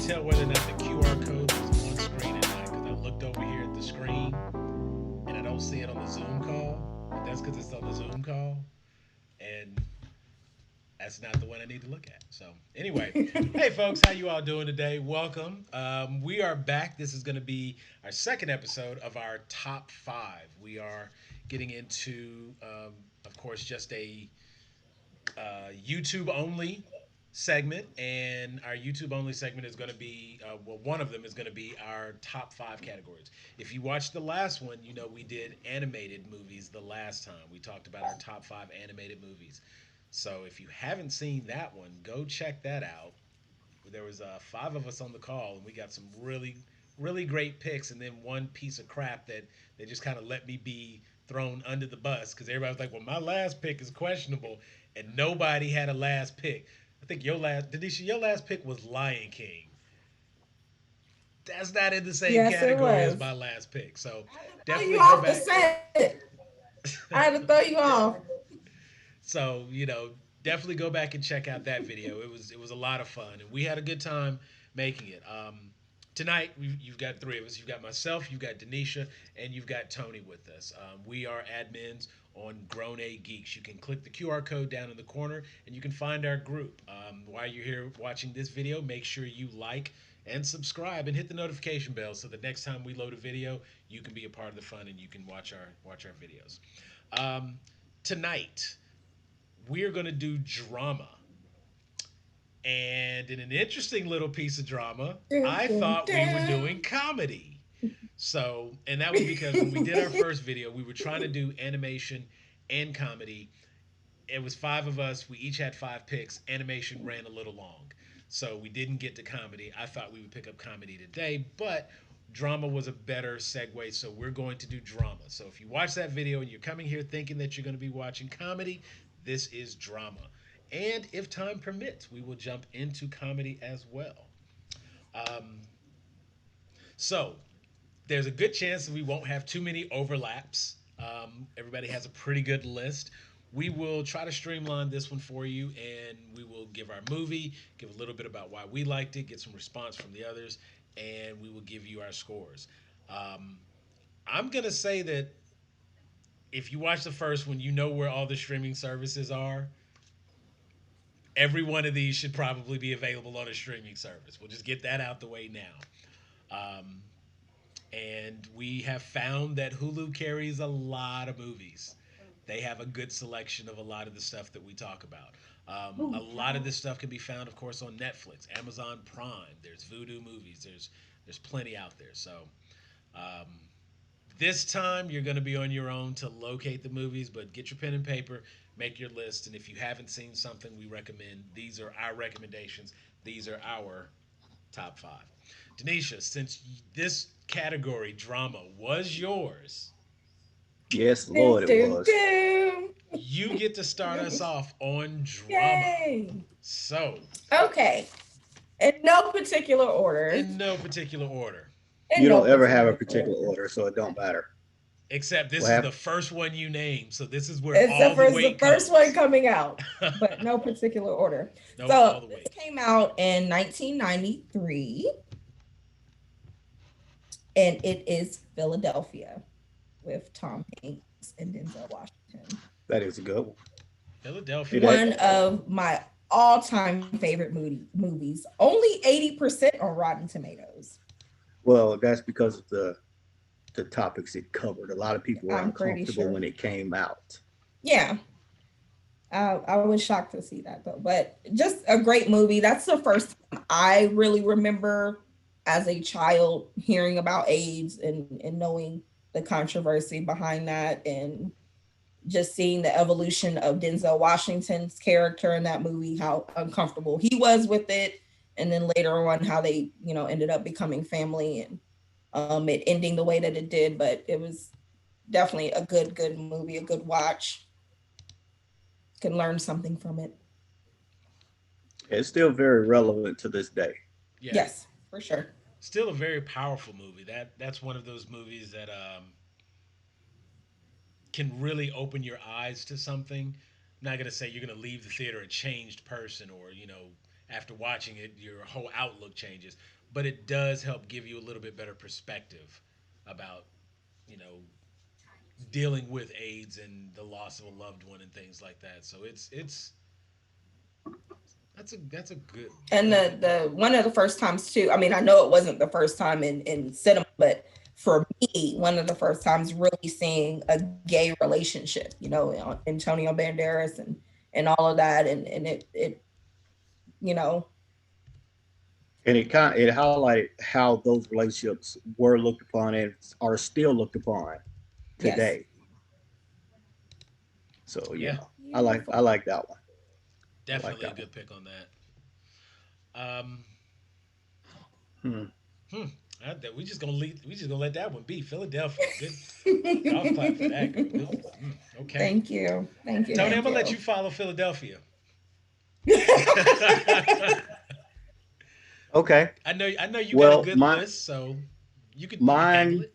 tell whether or not the QR code was on screen or not because I looked over here at the screen and I don't see it on the Zoom call. But that's because it's on the Zoom call, and that's not the one I need to look at. So anyway, hey folks, how you all doing today? Welcome. We are back. This is going to be our second episode of our top five. We are getting into, of course, just a YouTube only segment, and our YouTube only segment is going to be well, one of them is going to be our top five categories. If you watched the last one, you know we did animated movies the last time. We talked about our top five animated movies. So if you haven't seen that one, go check that out. There was five of us on the call, and we got some really great picks, and then one piece of crap that they just kind of let me be thrown under the bus because everybody was like, "Well, my last pick is questionable," and nobody had a last pick. I think Denisha, your last pick was Lion King. That's not in the same Yes, it category as was. my last pick. So I had to throw you definitely go off the back. set. I had to throw you off. So definitely go back and check out that video. It was a lot of fun, and we had a good time making it. Tonight you've got three of us. You've got myself, you've got Denisha, and you've got Tony with us. We are admins on Grown A Geeks. You can click the QR code down in the corner, and you can find our group. While you're here watching this video, make sure you like and subscribe and hit the notification bell so the next time we load a video, you can be a part of the fun and you can watch our videos. Um, Tonight we're going to do drama. And in an interesting little piece of drama, Dun, I dun, thought we were doing dun. comedy. So, and that was because when we did our first video, we were trying to do animation and comedy. It was five of us. We each had five picks. Animation ran a little long. So we didn't get to comedy. I thought we would pick up comedy today, but drama was a better segue. So we're going to do drama. So if you watch that video and you're coming here thinking that you're going to be watching comedy, this is drama. And if time permits, we will jump into comedy as well. Um, so there's a good chance that we won't have too many overlaps. Everybody has a pretty good list. We will try to streamline this one for you, and we will give our movie, give a little bit about why we liked it, get some response from the others, and we will give you our scores. Um, I'm gonna say that if you watch the first one, you know where all the streaming services are. Every one of these should probably be available on a streaming service. We'll just get that out the way now. And we have found that Hulu carries a lot of movies. They have a good selection of a lot of the stuff that we talk about. A lot of this stuff can be found, of course, on Netflix, Amazon Prime. There's Vudu movies. There's plenty out there. So um, this time you're going to be on your own to locate the movies, but get your pen and paper, make your list, and if you haven't seen something we recommend, these are our recommendations. These are our top five. Denisha, since this category drama was yours, Yes, Dun, Lord, it dun, was. dun. you get to start us off on drama. Yay. So, Okay. In no particular order. in no particular order, In You no don't ever have a particular particular order. order, so it don't matter. except this What is the happened? first one you named, so this is where Except all for the it's the weight first one comes. coming out, but no particular order. Nope, all So the this weight. came out in 1993, and it is Philadelphia with Tom Hanks and Denzel Washington. That is a good one. It Philadelphia. had, One of my all-time favorite movies. Only 80% on Rotten Tomatoes. well, that's because of the topics it covered. A lot of people were I'm pretty uncomfortable sure. when it came out. Yeah, I was shocked to see that though, but just a great movie. That's the first time I really remember as a child hearing about AIDS and knowing the controversy behind that, and just seeing the evolution of Denzel Washington's character in that movie, how uncomfortable he was with it, and then later on how they, ended up becoming family, and it ending the way that it did. But it was definitely a good movie, a good watch. Can learn something from it. It's still very relevant to this day. Yeah, Yes, for sure. still a very powerful movie. That's one of those movies that can really open your eyes to something. I'm not gonna say you're gonna leave the theater a changed person or after watching it, your whole outlook changes. But it does help give you a little bit better perspective about, you know, dealing with AIDS and the loss of a loved one and things like that. So it's that's a good And good good the movie. one of the first times too. I mean, I know it wasn't the first time in cinema, but for me, one of the first times really seeing a gay relationship. You know, Antonio Banderas and all of that, and it you know, And it highlighted how those relationships were looked upon and are still looked upon yes, today. So Yeah, yeah, I beautiful. like that one. I like definitely a that one. good pick on that. Um, Hmm. hmm. We just gonna we just gonna let that one be Philadelphia. Good golf clap for that girl. Good. Okay, Thank you, thank you, Tony, I'm thank gonna let you. you follow Philadelphia. Okay. I know you got a Well, good list, so you can handle mine. it.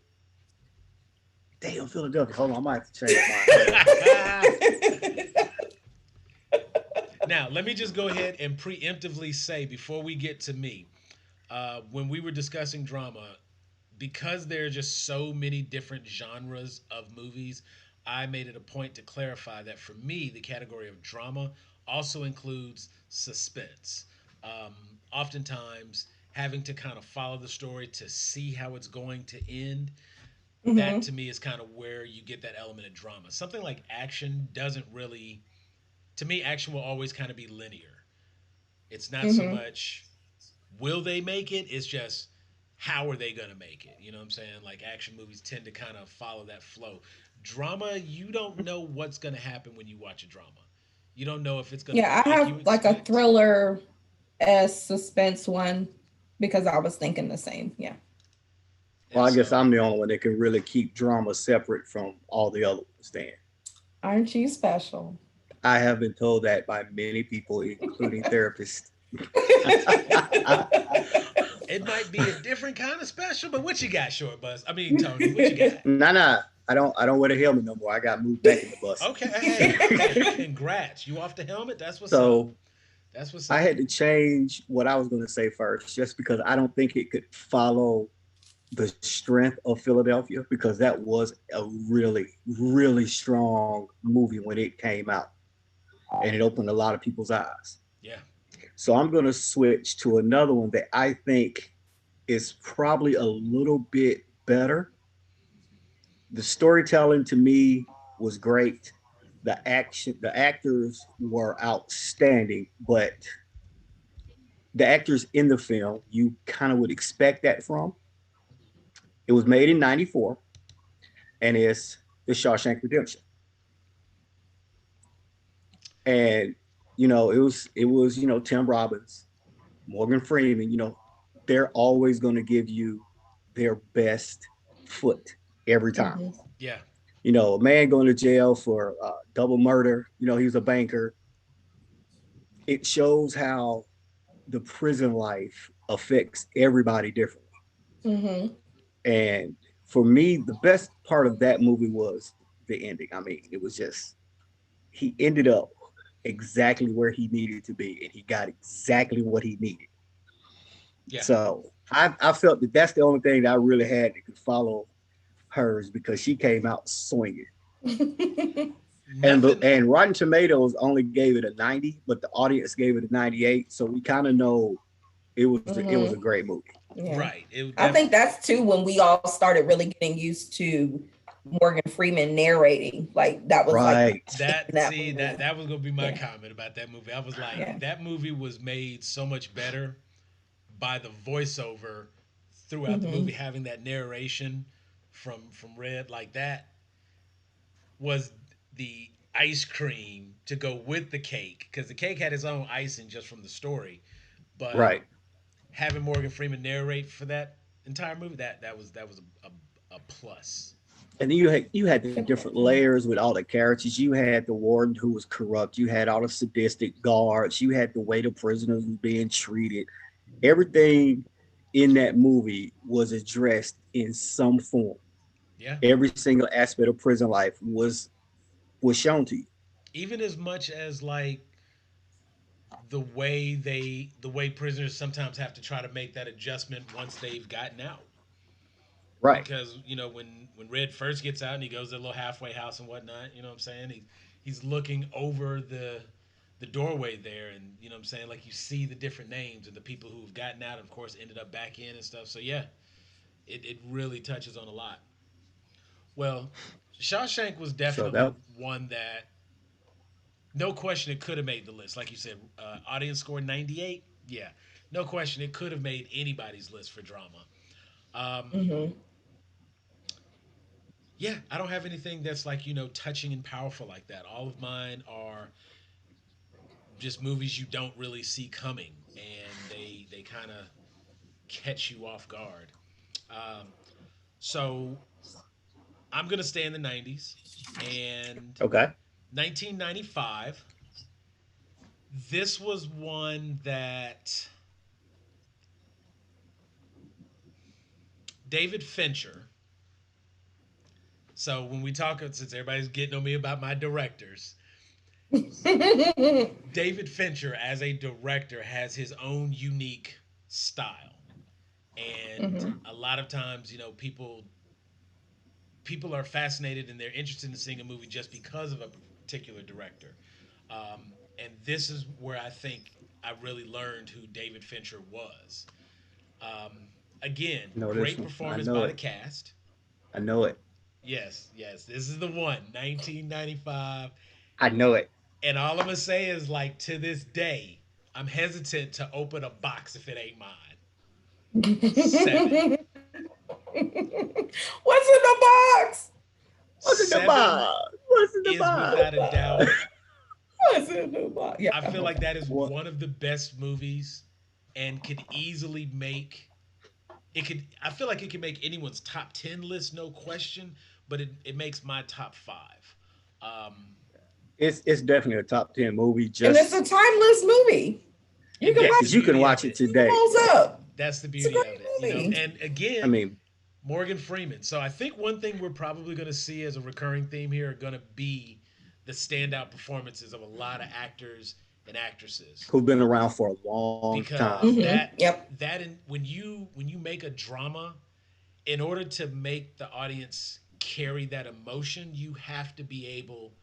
Damn, Philadelphia. Hold on, I might have to change mine. Hold on. Now, let me just go ahead and preemptively say before we get to me, when we were discussing drama, because there are just so many different genres of movies, I made it a point to clarify that for me, the category of drama also includes suspense. Um, Oftentimes, having to kind of follow the story to see how it's going to end, that Hmm. to me is kind of where you get that element of drama. Something like action doesn't really, to me, action will always kind of be linear. It's not so Hmm. much will they make it, it's just how are they going to make it. You know what I'm saying? Like action movies tend to kind of follow that flow. Drama, you don't know what's going to happen when you watch a drama. You don't know if it's going to go Yeah, I like have you like a expect. thriller as suspense one because I was thinking the same. Yeah. Well, And I guess so, I'm the only one that can really keep drama separate from all the other ones. Then Aren't you special? I have been told that by many people, including therapists. it might be a different kind of special, but what you got, Short Bus? I mean, Tony, what you got? Nah. I don't wear the helmet no more. I got moved back in the bus. Okay, hey, congrats. You off the helmet? That's what's up. So That's what's I up. had to change what I was going to say first, just because I don't think it could follow the strength of Philadelphia, because that was a really strong movie when it came out, and it opened a lot of people's eyes. Yeah. So I'm going to switch to another one that I think is probably a little bit better. The storytelling to me was great. The actors were outstanding, but the actors in the film, you kind of would expect that from. It was made in '94, and it's The Shawshank Redemption. And Tim Robbins, Morgan Freeman. They're always going to give you their best foot every time. Hmm. Yeah. A man going to jail for double murder. He was a banker. It shows how the prison life affects everybody differently. Hmm. And for me, the best part of that movie was the ending. I mean, it was just, he ended up exactly where he needed to be, and he got exactly what he needed. Yeah. So I felt that that's the only thing that I really had that could follow hers, because she came out swinging. Nothing. And Rotten Tomatoes only gave it a 90, but the audience gave it a 98. So we kind of know it was a Hmm. great movie. Yeah. Right. It I that think that's too when we all started really getting used to Morgan Freeman narrating. Like that was like Right. in that that see movie. that was gonna be my Yeah. comment about that movie. I was like, Yeah. that movie was made so much better by the voiceover throughout the movie, Hmm. having that narration from Red, like that was the ice cream to go with the cake, because the cake had its own icing just from the story, but Right. having Morgan Freeman narrate for that entire movie, that was a plus. And then you had the Good different pick, man. layers with all the characters. You had the warden who was corrupt. You had all the sadistic guards. You had the way the prisoners were being treated. Everything in that movie was addressed in some form. Yeah. Every single aspect of prison life was shown to you. Even as much as like the way prisoners sometimes have to try to make that adjustment once they've gotten out. Right. Because when Red first gets out and he goes to the little halfway house and whatnot, you know what I'm saying? He's looking over the doorway there, and you know what I'm saying, like you see the different names and the people who've gotten out, and of course ended up back in and stuff. So yeah, it really touches on a lot. Well, Shawshank was So definitely that one that no question it could have made the list. Like you said, audience score 98. Yeah, no question it could have made anybody's list for drama. Um, Hmm. yeah, I don't have anything that's like touching and powerful like that. All of mine are just movies you don't really see coming, and they kind of catch you off guard. Um, so I'm gonna stay in the 90s, and okay. 1995. This was one that David Fincher. So when we talk, since everybody's getting on me about my directors, David Fincher as a director has his own unique style, and Hmm. a lot of times, people are fascinated and they're interested in seeing a movie just because of a particular director. And this is where I think I really learned who David Fincher was. Um, Again, I know this great one. I performance know by the it. cast. I know it. Yes, yes, this is the one, 1995. I know it. And all I'm gonna say is, like, to this day, I'm hesitant to open a box if it ain't mine. Seven. What's in the box? What's in the Seven box? What's in the is box? without a doubt. What's in the box? Yeah. I feel like Okay. that is What? one of the best movies, and could easily make it. Could I feel like it could make anyone's top 10 list, no question. But it makes my top five. Um, It's definitely a top 10 movie. And it's a Just timeless movie. You and can yeah, that's watch the because you can beauty of watch it it. it. It today. holds up. That's the It's a beauty of it, great movie. And I again, mean, Morgan Freeman. So I think one thing we're probably going to see as a recurring theme here are going to be the standout performances of a lot of actors and actresses, who've been around for a long time. because Yep. when you make a drama, in order to make the audience carry that emotion, you have to be able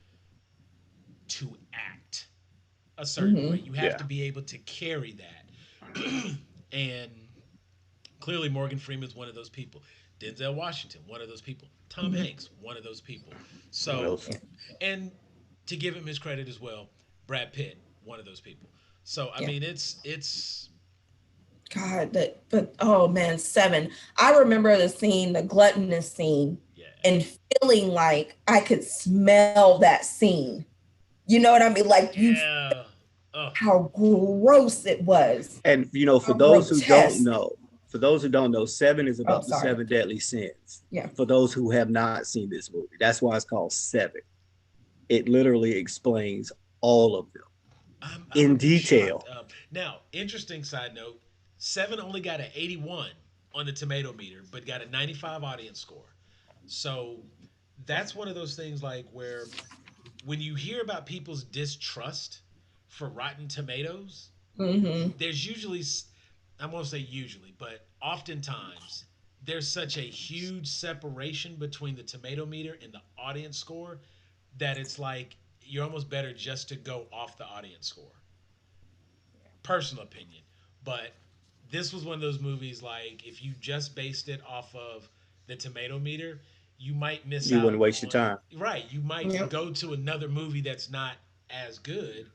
to act a certain way. Hmm. You have Yeah. to be able to carry that. And clearly Morgan Freeman's one of those people. Denzel Washington, one of those people. Tom Hmm. Hanks, one of those people. One of So, those. Yeah. and to give him his credit as well, Brad Pitt, one of those people. So I Yeah. mean, it's God, that, but oh man, seven. I remember the scene, the gluttonous scene, yeah, and feeling like I could smell that scene. You know what I mean? Like you, yeah. Oh, how gross it was, And for how those who don't grotesque. know, seven is Oh, about the sorry. seven deadly sins. Yeah. For those who have not seen this movie, that's why it's called Seven. It literally explains all of them I'm in shocked. detail. Now, interesting side note: Seven only got an 81 on the tomato meter, but got a 95 audience score. So that's one of those things, like, where when you hear about people's distrust for Rotten Tomatoes, Hmm. there's usually, I won't say usually, but oftentimes there's such a huge separation between the tomato meter and the audience score that it's like you're almost better just to go off the audience score. Personal opinion. But this was one of those movies, like, if you just based it off of the tomato meter, you might miss You out wouldn't waste your on, time. right, you might Yep. go to another movie that's not as good,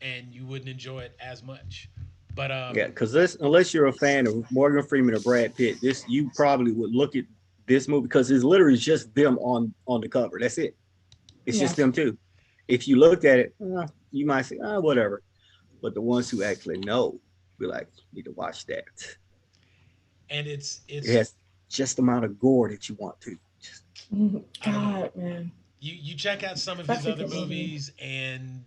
and you wouldn't enjoy it as much. But Yeah, because this, unless you're a fan of Morgan Freeman or Brad Pitt, this you probably would look at this movie because it's literally just them on the cover. That's it. It's Yeah. just them two. If you looked at it, you might say, whatever. But the ones who actually know be like, you need to watch that. and it's It it's has just the amount of gore that you want to. Just, Mhm. I don't know. God, man, You check out some of his such a other good movie. movies, and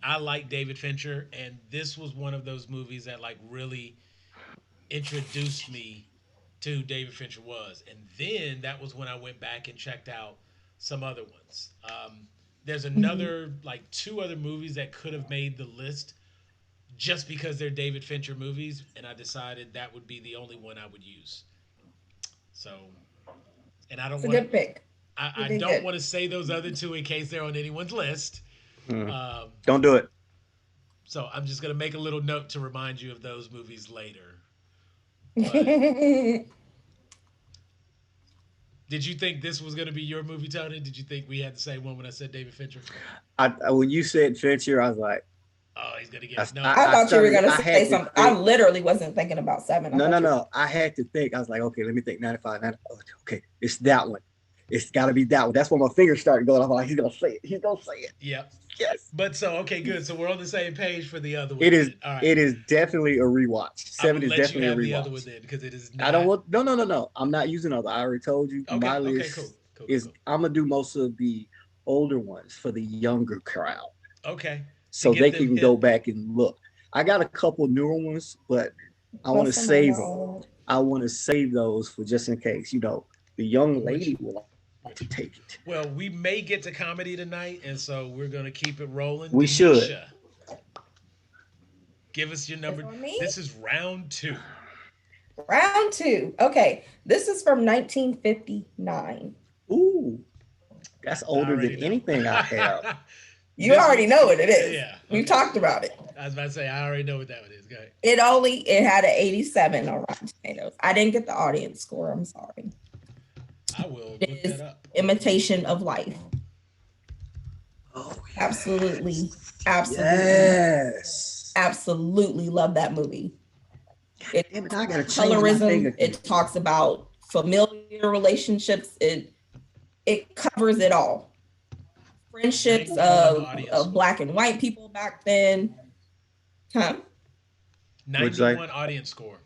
I like David Fincher, and this was one of those movies that, like, really introduced me to who David Fincher was. And then that was when I went back and checked out some other ones. there's Mhm. another like two other movies that could have made the list just because they're David Fincher movies, and I decided that would be the only one I would use. So, and I don't It's a want to. good pick. You I did don't good. want to say those other two in case they're on anyone's list. Hmm. Um, Don't do it. so I'm just gonna make a little note to remind you of those movies later. But did you think this was gonna be your movie, Tony? Did you think we had the same one when I said David Fincher? When you said Fincher, I was like, Oh, he's gonna get it. No, I I thought you were started. gonna I say had to something. I think. literally wasn't thinking about seven. I No, thought no, you no. I had to think. I was like, okay, let me think. 95, 90. Oh, okay, it's that one. It's got to be that one. That's when my fingers started going. I'm like, he's gonna say it. He's gonna say it. yep. Yes. But so okay, good. So we're on the same page for the other one It is. then. All right, It is definitely a rewatch. I'm Seven gonna is let you definitely a have the other one rewatch. then because it is I don't not. want. No, no, no, no. I'm not using other. I already told you. Okay, My okay, cool, list cool, cool, is. cool. I'm gonna do most of the older ones for the younger crowd, Okay, to so get they them can go hip. back and look. I got a couple newer ones, but I want to most of mine save are them. old. I want to save those for just in case. The young Which lady will like to take it. well, we may get to comedy tonight, and so we're gonna keep it rolling. We should. Denisha, give us your It's number. on me. This is round two. Round two. Okay, this is from 1959. Ooh, that's I older than already know. anything I have. You This already one, know what it is. yeah. We've Okay, talked about it. I was about to say I already know what that one is. Go ahead. It had an 87 on Rotten Tomatoes. I didn't get the audience score. I'm sorry. I will It look that is up. Imitation of Life. Oh Absolutely, absolutely, yes. absolutely love that movie. It Damn it! talks I gotta about change my thing colorism. again. It talks about familiar relationships. It covers it all. Friendships 91 audience of score. black and white people back then. Huh? What'd you say? 91 audience score.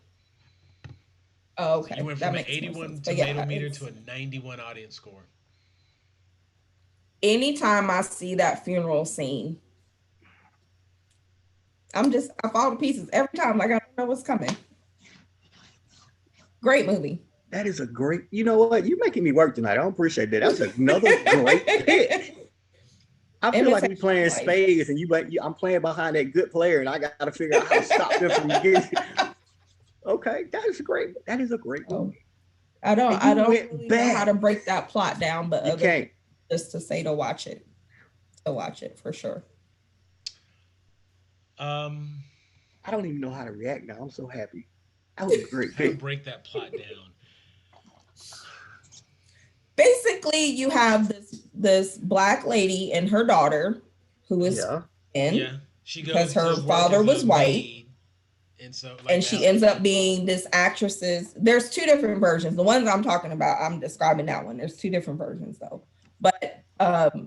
Oh, You okay, went that from an makes more sense. 81 But tomato yeah, meter to it's a 91 audience score. anytime I see that funeral scene, I fall to pieces every time. Like I don't know what's coming. Great movie. That is a great. You know what? You're making me work tonight. I don't appreciate that. That's another great pick. I feel like we Imitation playing of Life. spades, and I'm playing behind that good player, and I got to figure out how to stop them from getting. Okay, that is great. That is a great Oh, movie. And I you don't went really know how back. to break that plot down, but You other than can't. just to say to watch it for sure. Um, I don't even know how to react now. I'm so happy. That was a great how to pick. break that plot down. Basically, you have this black lady and her daughter who is Yeah. in Yeah, she because goes to her work father as a was white, maid, and so like and the she house. ends up being this actress's. There's two different versions. The ones I'm talking about, I'm describing that one. There's two different versions though. But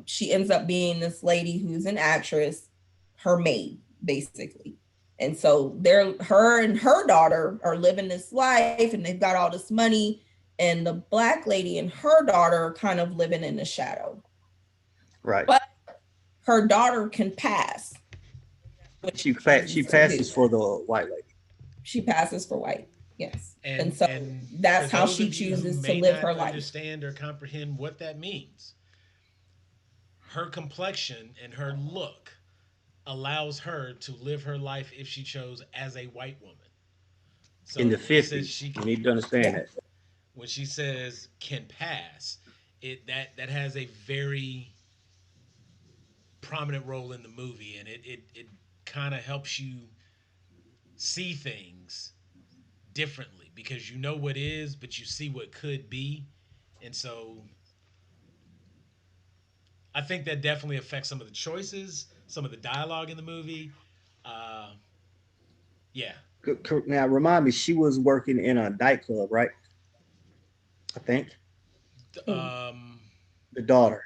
she ends up being this lady who's an actress, her maid basically. And so her and her daughter are living this life, and they've got all this money. And the black lady and her daughter are kind of living in the shadow. Right. But her daughter can pass, which She she she chooses to do. passes for the white lady. She passes for white. Yes. And so And for that's how those she of you who chooses to may live her not life. understand or comprehend what that means, her complexion and her look allows her to live her life if she chose as a white woman. In So the when it says 50s. she You need to understand Yeah. that. when she says can pass, it that has a very prominent role in the movie, and it kind of helps you see things differently because you know what is, but you see what could be, and so I think that definitely affects some of the choices, some of the dialogue in the movie. Uh, yeah, Now, remind me, she was working in a nightclub, right? I think. um, The daughter.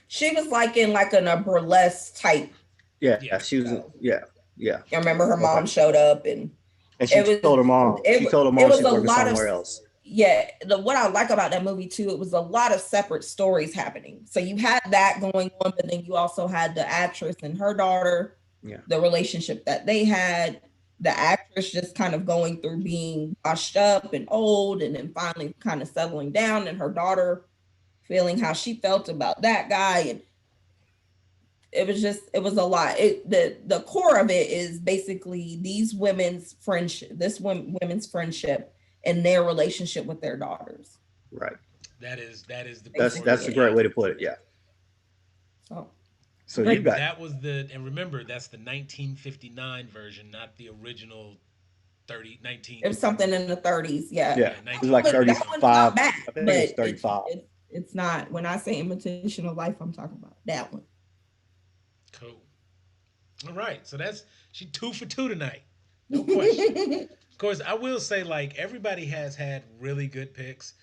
She was like in like a burlesque type Yeah, yeah, she was. show. Yeah, yeah. I remember her Okay. mom showed up, and And she told her mom. She told her mom it she's was a working lot of somewhere else. yeah. What I like about that movie too, it was a lot of separate stories happening. So you had that going on, but then you also had the actress and her daughter, Yeah. the relationship that they had, the actress just kind of going through being washed up and old, and then finally kind of settling down, and her daughter feeling how she felt about that guy. And it was just, it was a lot. The core of it is basically these women's friendship, women's friendship and their relationship with their daughters. Right. That is the Basically That's a primordial it. great thing. way to put it. Yeah. So So you great. got That was the and remember that's the 1959 version, not the original 30 It 19 was something in the 30s. Yeah. yeah. yeah It was like $1930 That one's something. not 35. bad, I think it was but 35. it's not. When I say imitation of life, I'm talking about that one. Cool. All right, so that's she 2 for 2 tonight, no question. Of course, I will say like everybody has had really good picks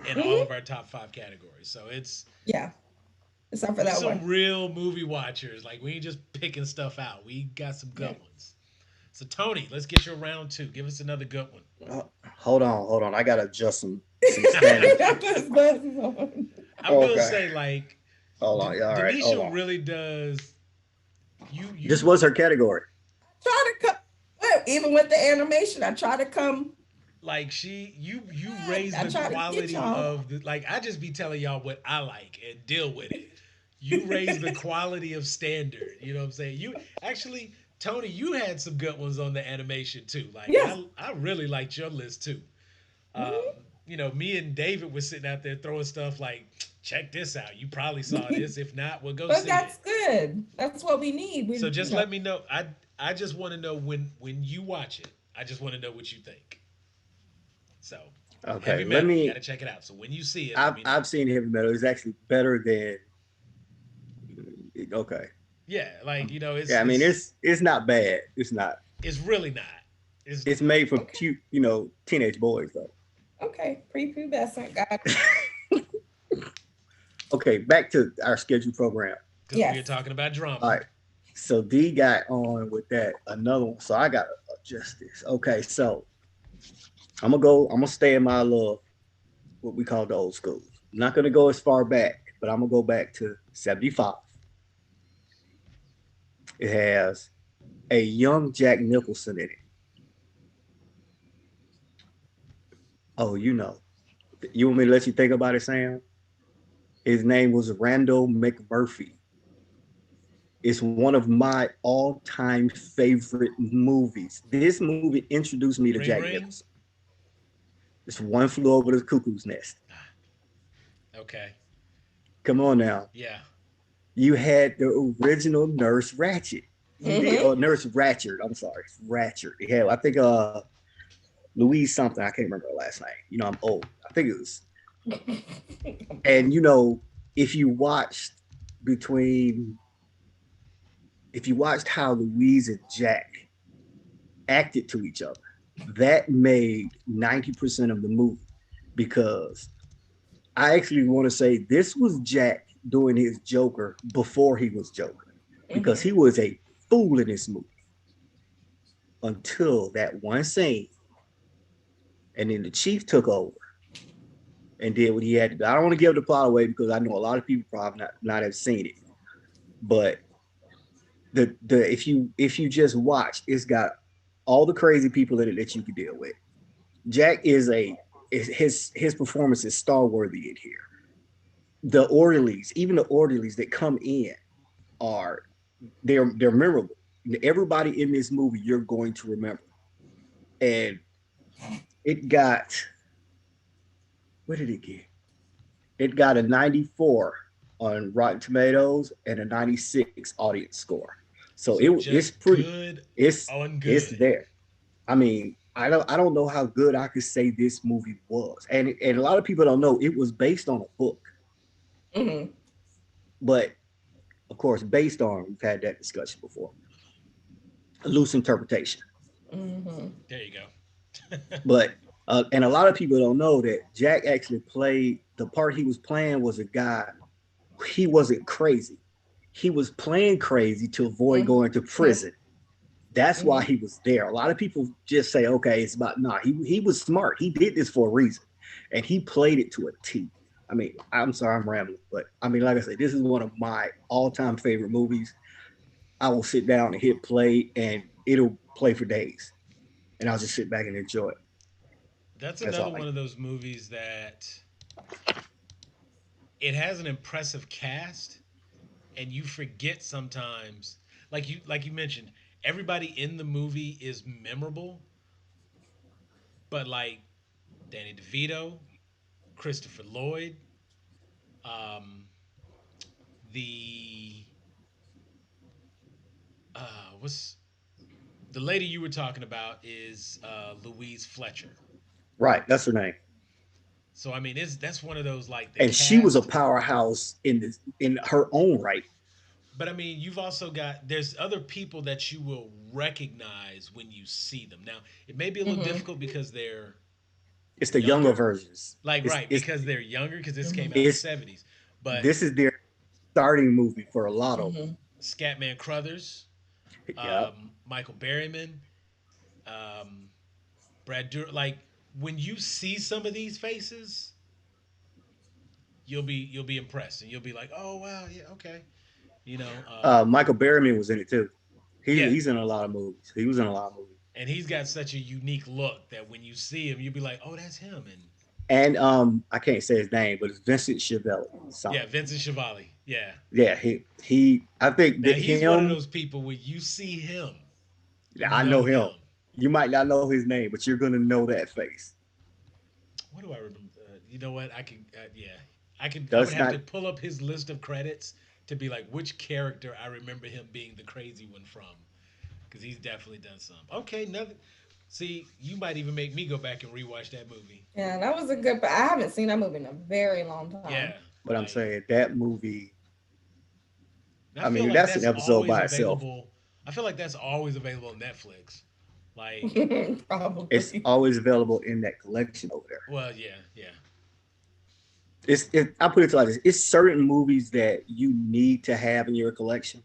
in all Mhm. of our top five categories, so it's Yeah, except for we that some one. real movie watchers. Like we ain't just picking stuff out. We got some good Yeah. ones. So Tony, let's get you a round two. Give us another good one. Hold on. I gotta adjust some standards. His glasses on. I will Okay. say like Hold on. Yeah, all right. Hold Denisha on. really does. This You was her category. Try to come. Well, even with the animation, I try to come. like you raise I the try to get quality y'all. of the like I just be telling y'all what I like and deal with it. You raise the quality of standard. You know what I'm saying? You actually Tony, you had some good ones on the animation too. Like Yes. I really liked your list too. Um, Mhm. me and David was sitting out there throwing stuff like, check this out. You probably saw this. If not, well, go But see it. that's good. That's what we need. So We, just let me know. I just want to know when you watch it. I just want to know what you think. So, Okay. heavy Let metal. You got me. to check it out. So when you see it, let me know. I've seen Heavy Metal. It's actually better than. Okay. Yeah, like Yeah. I mean, it's not bad. It's not. it's really not. It's It's made for okay. cute, teenage boys though. Okay. Prepubescent. Got it. Okay. Back to our scheduled program. because we are Yes. talking about All drama. right. So D got on with that another one. So I gotta adjust this. Okay. So I'm gonna go. I'm gonna stay in my little what we call the old school. I'm not gonna go as far back, but I'm gonna go back to '75. It has a young Jack Nicholson in it. Oh, you know. You want me to let you think about it, Sam? His name was Randall McMurphy. It's one of my all-time favorite movies. This movie introduced me to Ring Jack ring. Nicholson. It's One Flew Over the Cuckoo's Nest. Okay. Come on now. Yeah. You had the original Nurse Ratchet. You did, Mm-hmm. oh, Nurse Ratchet. I'm sorry, Ratchet. Yeah, I think Louise something. I can't remember her last name. I'm old. I think it was. And if you watched between, if you watched how Louise and Jack acted to each other, that made 90% of the movie because I actually want to say this was Jack doing his Joker before he was Joker because Mm-hmm. he was a fool in this movie until that one scene. And then the Chief took over and did what he had to do. I don't want to give the plot away because I know a lot of people probably not have seen it. But the if you just watch, it's got all the crazy people in it that you could deal with. Jack his performance is star worthy in here. The orderlies, even the orderlies that come in, are they're memorable. Everybody in this movie you're going to remember. And it got what did it get? It got a 94 on Rotten Tomatoes and a 96 audience score. So So it's just pretty good it's on it's good. there. I mean, I don't know how good I could say this movie was. And a lot of people don't know it was based on a book. Mm-hmm. But of course, based on we've had that discussion before. A loose interpretation. Mm-hmm. There you go. But and a lot of people don't know that Jack actually played the part he was playing was a guy. He wasn't crazy. He was playing crazy to avoid Mm-hmm. going to prison. That's why Mm-hmm. he was there. A lot of people just say, okay, it's about nah. He was smart. He did this for a reason, and he played it to a T. I mean, I'm sorry, I'm rambling, but I mean, like I said, this is one of my all-time favorite movies. I will sit down and hit play, and it'll play for days, and I'll just sit back and enjoy it. That's That's another all. one of those movies that it has an impressive cast and you forget sometimes, like you mentioned, everybody in the movie is memorable, but like Danny DeVito, Christopher Lloyd, um, the what's the lady you were talking about is Louise Fletcher. Right, that's her name. So I mean, it's that's one of those like the And she was a cast. powerhouse in her own right. But I mean, you've also got there's other people that you will recognize when you see them. Now, it may be a little Hmm. difficult because they're It's the younger younger, versions. like It's right it's because they're younger because this came out in the it's '70s. But this is their starting movie for a lot of them. Hmm. Scatman Crothers, Yep. Michael Berryman, um, like when you see some of these faces, you'll be impressed and you'll be like, oh wow, yeah, okay, you know, Michael Berryman was in it too. yeah. He's in a lot of movies. He was in a lot of movies. And he's got such a unique look that when you see him, you'll be like, oh, that's him. And And I can't say his name, but it's Vincent Chevelle. yeah, Something. Vincent Chevali. Yeah. Yeah, he. I think Now that he's one of him. those people where you see him, you I know know him. him. You might not know his name, but you're gonna know that face. What do I remember? You know what? I can, yeah, I can. I would That's have to not. pull up his list of credits to be like which character I remember him being the crazy one from, because he's definitely done some. Okay, nothing. See, you might even make me go back and rewatch that movie. Yeah, that was a good. But I haven't seen that movie in a very long time. Yeah, But I'm like saying that movie. and I I feel mean, like that's an that's episode always by itself. available. I feel like that's always available on Netflix. Like, It's Probably. always available in that collection over there. well, yeah, yeah. I put it like this: it's certain movies that you need to have in your collection,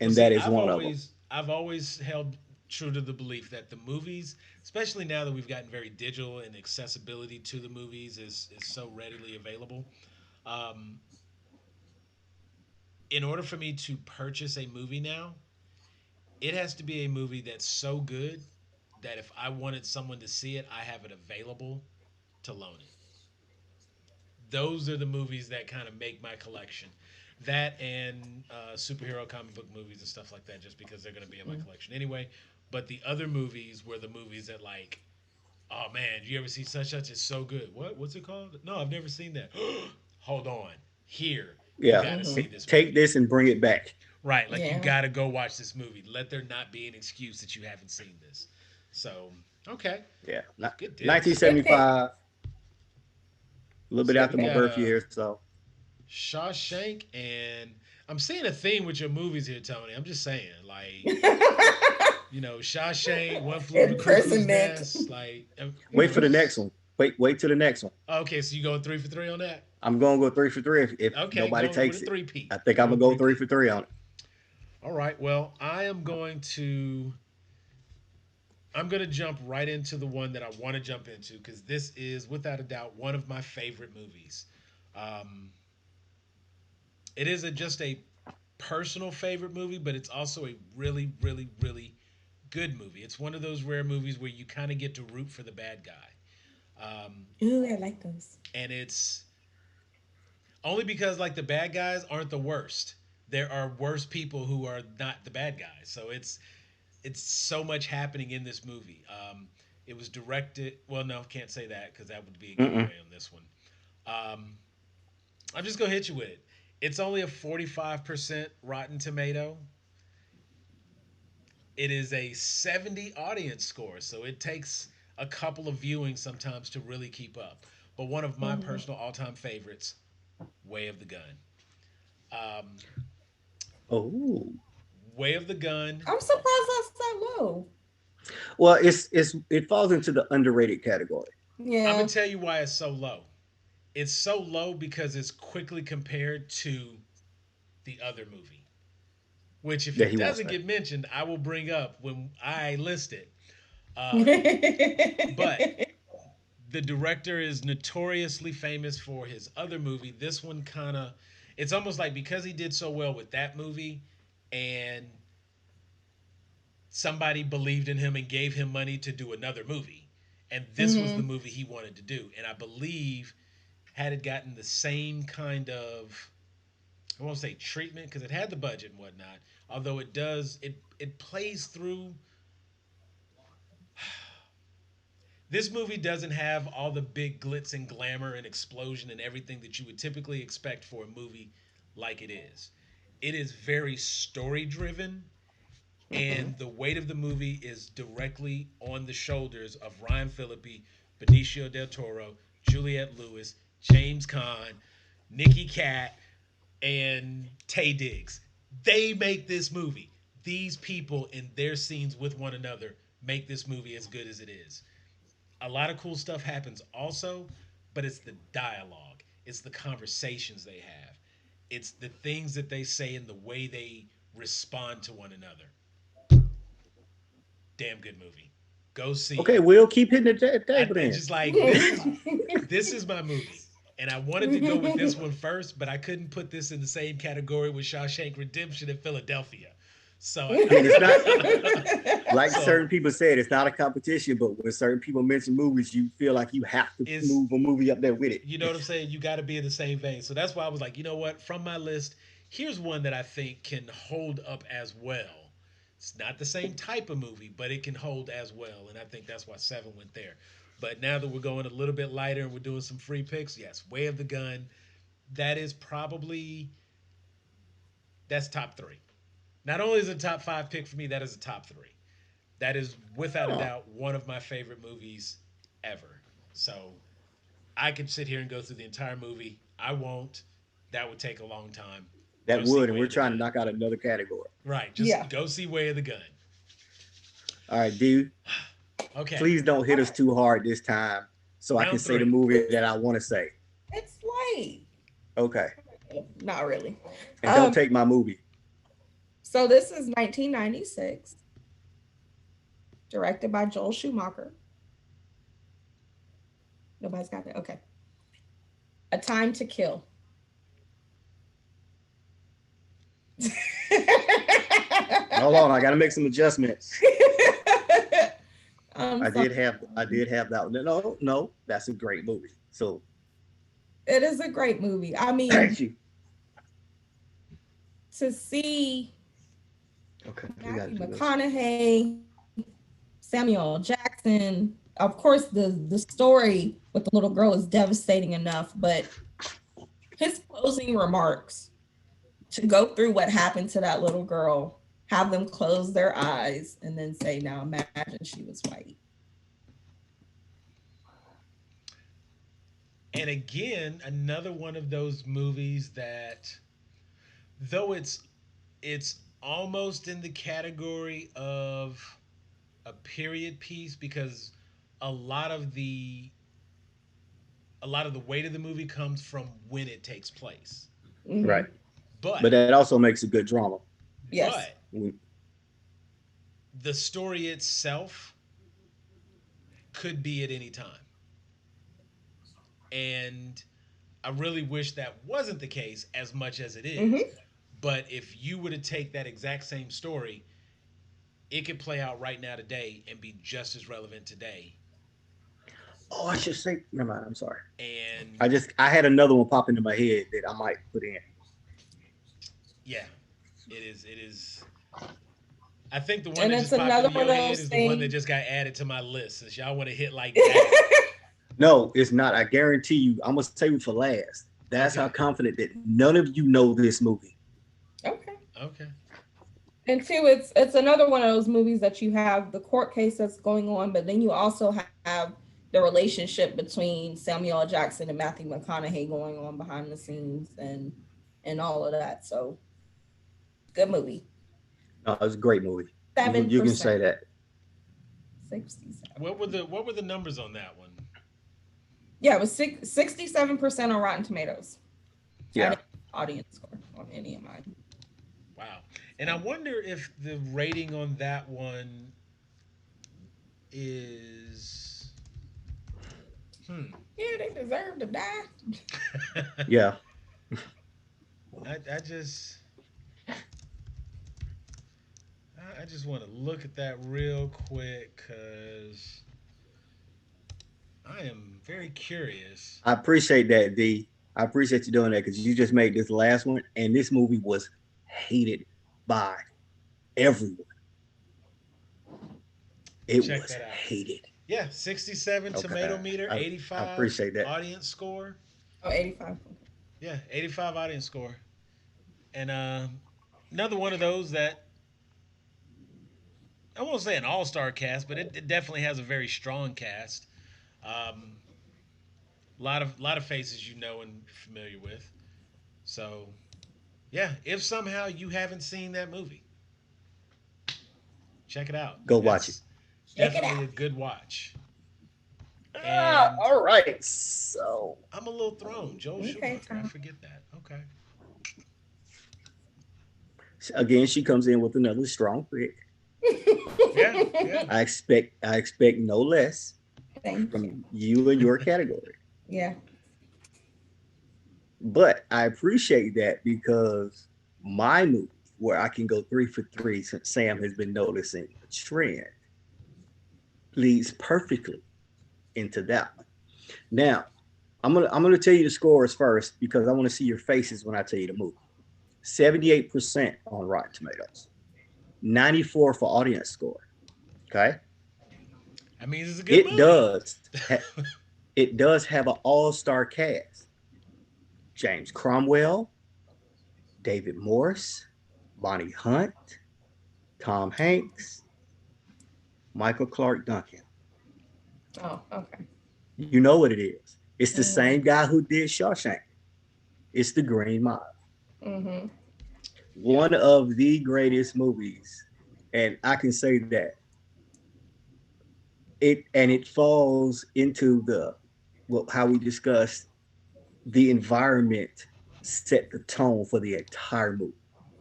Well, and see, that is one of them. I've always held true to the belief that the movies, especially now that we've gotten very digital and accessibility to the movies is so readily available. Um, in order for me to purchase a movie now, it has to be a movie that's so good that if I wanted someone to see it, I have it available to loan it. Those are the movies that kind of make my collection. That and superhero comic book movies and stuff like that, just because they're going to be in my collection anyway. But the other movies were the movies that like, oh man, you ever see such such? It's so good. What? What's it called? No, I've never seen that. Hold on, here you Yeah, got to see Hmm. this take movie. this and bring it back. Right, like you Yeah. got to go watch this movie. Let there not be an excuse that you haven't seen this. So okay, Yeah, good deals. Good pick. 1975, a little bit So Good after we my got pick. birth year. So Shawshank, and I'm seeing a theme with your movies here, Tony. I'm just saying, like, Shawshank, One Flew Over the Cuckoo's Impersonate. Nest, like, wait for the next one. Wait till the next one. okay, so you going 3 for 3 on that? I'm gonna go 3 for 3 if Okay, nobody going with a takes it. three P. I think I'm Going gonna go three three P. for three on it. All right. Well, I'm going to jump right into the one that I want to jump into because this is without a doubt one of my favorite movies. Um, it is just a personal favorite movie, but it's also a really, really, really good movie. It's one of those rare movies where you kind of get to root for the bad guy. Ooh, I like those. And it's only because like the bad guys aren't the worst. There are worse people who are not the bad guys. So it's so much happening in this movie. It was directed. Well, no, can't say that because that would be a Mm-mm. giveaway on this one. Um, I'm just gonna hit you with it. It's only a 45% Rotten Tomato. It is a 70 audience score, so it takes a couple of viewings sometimes to really keep up. But one of my Mhm. personal all-time favorites, Way of the Gun. Um, Oh, Way of the Gun. I'm surprised that's that low. well, it falls into the underrated category. I'm gonna Yeah. tell you why it's so low. It's so low because it's quickly compared to the other movie, which if That it he won't doesn't say. get mentioned, I will bring up when I list it. Uh, but the director is notoriously famous for his other movie. This one kind of, it's almost like because he did so well with that movie, and somebody believed in him and gave him money to do another movie, and this was the Hmm. movie he wanted to do. And I believe had it gotten the same kind of I won't say treatment because it had the budget and whatnot. Although it does, it plays through. This movie doesn't have all the big glitz and glamour and explosion and everything that you would typically expect for a movie like it is. It is very story driven, and the weight of the movie is directly on the shoulders of Ryan Phillippe, Benicio del Toro, Juliette Lewis, James Caan, Nikki Cat, and Tay Diggs. They make this movie. These people in their scenes with one another make this movie as good as it is. A lot of cool stuff happens also, but it's the dialogue, it's the conversations they have, it's the things that they say and the way they respond to one another. Damn good movie. Go see Okay, it. we'll keep hitting the table It's then. just like this is my movie. And I wanted to go with this one first, but I couldn't put this in the same category with Shawshank Redemption in Philadelphia. So, I mean, it's not like so certain people said, it's not a competition, but when certain people mention movies, you feel like you have to is move a movie up there with it. you know what I'm saying? You got to be in the same vein. So that's why I was like, you know what? From my list, here's one that I think can hold up as well. It's not the same type of movie, but it can hold as well. And I think that's why seven went there. But now that we're going a little bit lighter and we're doing some free picks, yes, Way of the Gun. That is probably that's top three. Not only is it a top five pick for me, that is a top three. That is without a Oh, doubt one of my favorite movies ever. So I could sit here and go through the entire movie. I won't. That would take a long time. that Go see would, and Way we're of the trying to Gun. knock out another category. Right. Yeah. Just go see Way of the Gun. All right, dude, Okay. please don't hit All us right. too hard this time so I can Round say the three. movie that I want to say. It's light. Okay. Not really. And don't Um, take my movie. so this is 1996, directed by Joel Schumacher. Nobody's got that. Okay. A Time to Kill. Hold on, I got to make some adjustments. I'm I sorry. did have I did have that one. No, no, that's a great movie. So It is a great movie. I mean, thank you. to see Okay, we got to Matthew do this. McConaughey, Samuel Jackson, of course, the story with the little girl is devastating enough, but his closing remarks to go through what happened to that little girl, have them close their eyes, and then say, "Now imagine she was white." And again, another one of those movies that though it's almost in the category of a period piece because a lot of the a lot of the weight of the movie comes from when it takes place. Right. Mm-hmm. But But that also makes a good drama. Yes. but We- the story itself could be at any time. And I really wish that wasn't the case as much as it is. Mm-hmm. But if you were to take that exact same story, it could play out right now today and be just as relevant today. Oh, I should say. Never mind. I'm sorry. And I had another one pop into my head that I might put in. yeah, it is. I think the one And that it's just popped another into one your of head those is the one that things. just got added to my list. Since y'all want to hit like that, No, it's not. I guarantee you. I'm gonna save it for last. That's how okay, confident that none of you know this movie. Okay. okay, And two, it's another one of those movies that you have the court case that's going on, but then you also have the relationship between Samuel L. Jackson and Matthew McConaughey going on behind the scenes and all of that. So good movie. No, it's a great movie. Seven You can percent, say that. 67. what were the numbers on that one? Yeah, it was 67% on Rotten Tomatoes. I Yeah. didn't audience score on any of mine. Wow. And I So wonder if the rating on that one is yeah, they deserve to die. Yeah. I just I just want to look at that real quick because I am very curious. I appreciate that, D. I appreciate you doing that because you just made this last one, and this movie was hated by everyone. It Check was that out. hated. Yeah, 67 tomato Okay, meter, I 85 appreciate that. audience score. Oh, 85. Yeah, 85 audience score. And another one of those that I won't say an all-star cast, but it definitely has a very strong cast. Um, lot of faces you know and familiar with. So yeah, if somehow you haven't seen that movie, check it out. Go watch it. That's Check it definitely out. a good watch. Ah, And all right. So I'm a little thrown. Joel Okay, Schumacher. I Tom. forget that. Okay. again, she comes in with another strong pick. Yeah. Yeah. I expect no less Thank you. from you and your category. Yeah. But I appreciate that because my movie, where I can go 3 for 3 since Sam has been noticing a trend, leads perfectly into that one. Now, I'm gonna tell you the scores first because I want to see your faces when I tell you the movie. 78% on Rotten Tomatoes, 94 for audience score. Okay, That means it's a good it movie. does. It does have an all-star cast: James Cromwell, David Morse, Bonnie Hunt, Tom Hanks, Michael Clark Duncan. Oh, okay. You know what it is. It's the Mm-hmm. same guy who did Shawshank. It's The Green Mile. Mm-hmm. Yep. One of the greatest movies. And I can say that it falls into the well, how we discussed the environment set the tone for the entire movie.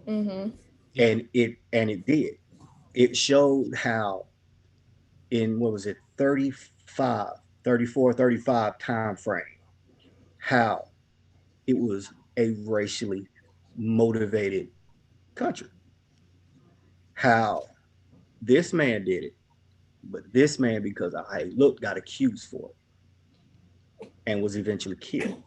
Mm-hmm. Yeah. And it did. It showed how in what was it 35, 34, 35 time frame how it was a racially motivated country. How this man did it, but this man, because of how he looked, got accused for it and was eventually killed.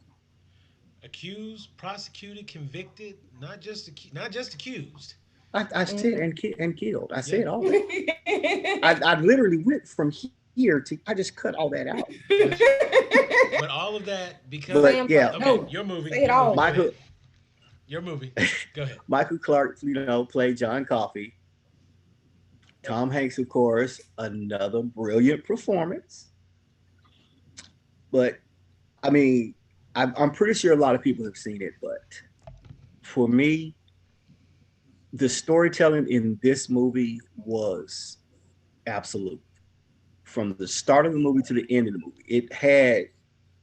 Accused, prosecuted, convicted, not just accused. I said Mm-hmm. and killed. I Yeah. said all that. I literally went from here to I just cut all that out. Gotcha. But all of that because But Sam, yeah, okay, no, your movie, say it your movie. all. Go Michael ahead. Your movie. Go ahead. Michael Clark, played John Coffey. Tom Hanks, of course, another brilliant performance. But I mean, I'm pretty sure a lot of people have seen it, but for me, the storytelling in this movie was absolute. From the start of the movie to the end of the movie, it had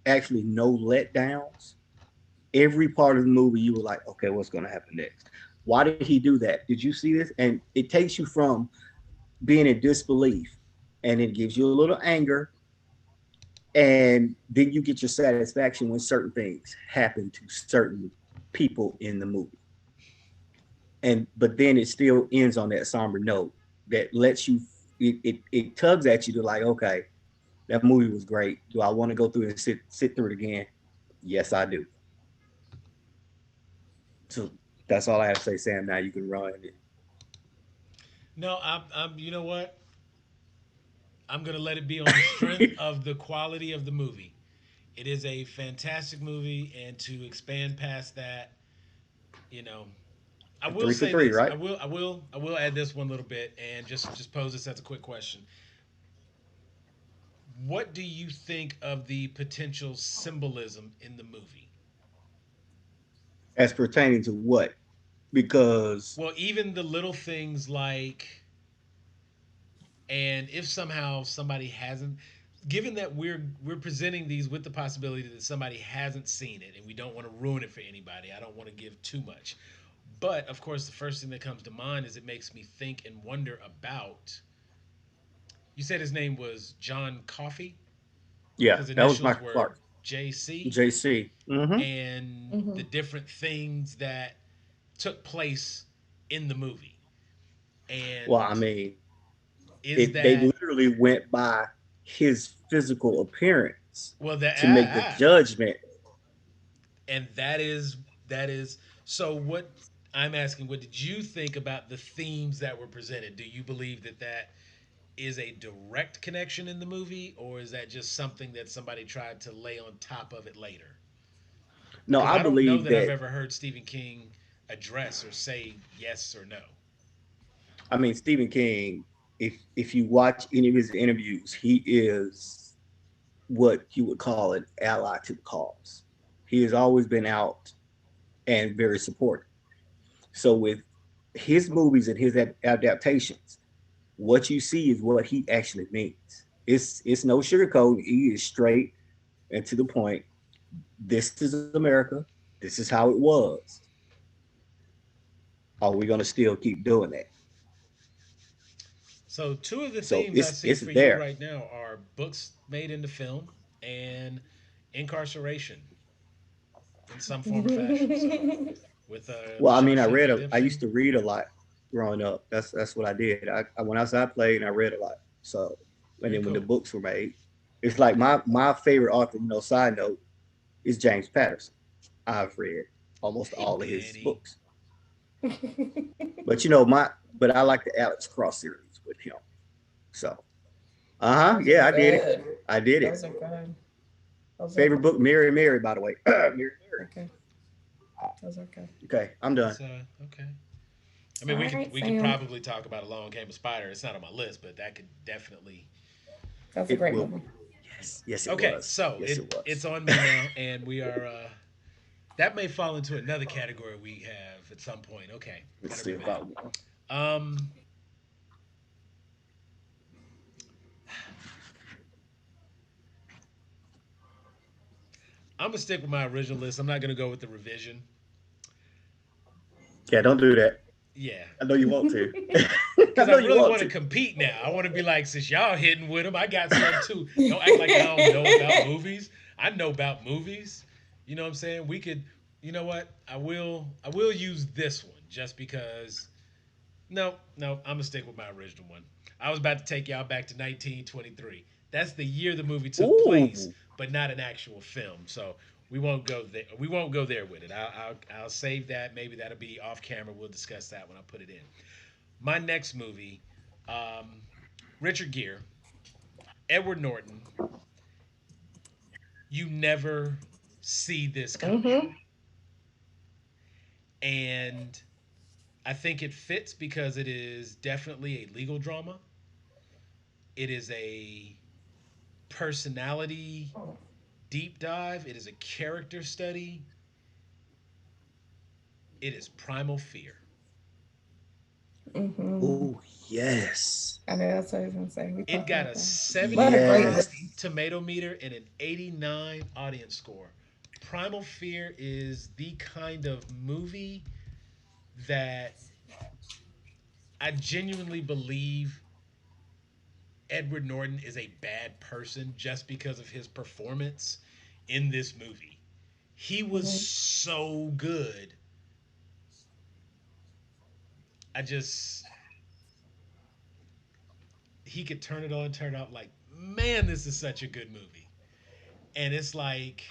actually no letdowns. Every part of the movie, you were like, okay, what's going to happen next? Why did he do that? Did you see this? And it takes you from being in disbelief, and it gives you a little anger, and then you get your satisfaction when certain things happen to certain people in the movie. And but then it still ends on that somber note that lets you it tugs at you to like, okay, that movie was great. Do I want to go through and sit through it again? Yes, I do. So that's all I have to say, Sam. Now you can run it. No, I'm. You know what? I'm gonna let it be on the strength of the quality of the movie. It is a fantastic movie, and to expand past that, you know, I will Three for say three, this. right? I will add this one little bit, and just pose this as a quick question. What do you think of the potential symbolism in the movie? As pertaining to what? Because Well, even the little things like, and if somehow somebody hasn't, given that we're presenting these with the possibility that somebody hasn't seen it, and we don't want to ruin it for anybody. I don't want to give too much, but of course, the first thing that comes to mind is it makes me think and wonder about. You said his name was John Coffey. yeah, His that was initials Michael were Clark, JC, JC. Mm-hmm. and Mm-hmm. the different things that took place in the movie. Well, I And mean, is it they that literally went by his physical appearance well that to make the judgment. And that is so what I'm asking, what did you think about the themes that were presented? Do you believe that that is a direct connection in the movie, or is that just something that somebody tried to lay on top of it later? No, Because I I don't know believe that I've that. ever heard Stephen King address or say yes or no. I mean, Stephen King. If you watch any of his interviews, he is what you would call an ally to the cause. He has always been out and very supportive. So with his movies and his adaptations, what you see is what he actually means. It's no sugarcoat. He is straight and to the point. This is America. This is how it was. Are we going to still keep doing that? So two of the So themes I see it's for you there. right now are books made into film and incarceration in some form or fashion. So with Well, I mean, Shawshank I used Redemption, to read a lot growing up. That's what I did. I went outside, played, and I read a lot. So, and very then when the cool. books were made, it's like my favorite author. Side note is James Patterson. I've read almost Hey all of his Danny. books, but but I like the Alex Cross series with him. So, Those are yeah, I did it. good. I did it. Those are good. Those are Favorite good. book, Mary Mary, by the way. Mary Mary. Okay. Those are good. Okay, I'm done. That's okay. I mean, All we could right, we could Sam. probably talk about Along Came a Spider. It's not on my list, but that could definitely. That's a It great will. movie. Yes, it Okay, was. so Yes, it it's was. on me now, and we are. That may fall into another category we have at some point. Okay, Let's gotta see remember. about one. Um, I'm gonna stick with my original list. I'm not gonna go with the revision. Yeah, don't do that. Yeah, I know you want to. I because I know you really want want to to. compete now. I want to be like, since y'all hitting with them, I got some too. Don't act like I don't know about movies. I know about movies. You know what I'm saying? We could. You know what? I will use this one just because. No, no, I'm gonna stick with my original one. I was about to take y'all back to 1923. That's the year the movie took place, Ooh. but not an actual film. So we won't go there. We won't go there with it. I'll save that. Maybe that'll be off camera. We'll discuss that when I put it in. My next movie, um, Richard Gere, Edward Norton. You never see this coming, Mm-hmm. and I think it fits because it is definitely a legal drama. It is a personality deep dive. It is a character study. It is Primal Fear. Mm-hmm. Oh, yes. I know that's what I was gonna say. We It talked got about a that. What a great 75 Yes. movie. tomato meter and an 89 audience score. Primal Fear is the kind of movie that I genuinely believe Edward Norton is a bad person just because of his performance in this movie. He was Mm-hmm. so good. I just he could turn it on, turn it off. Like, man, this is such a good movie. And it's like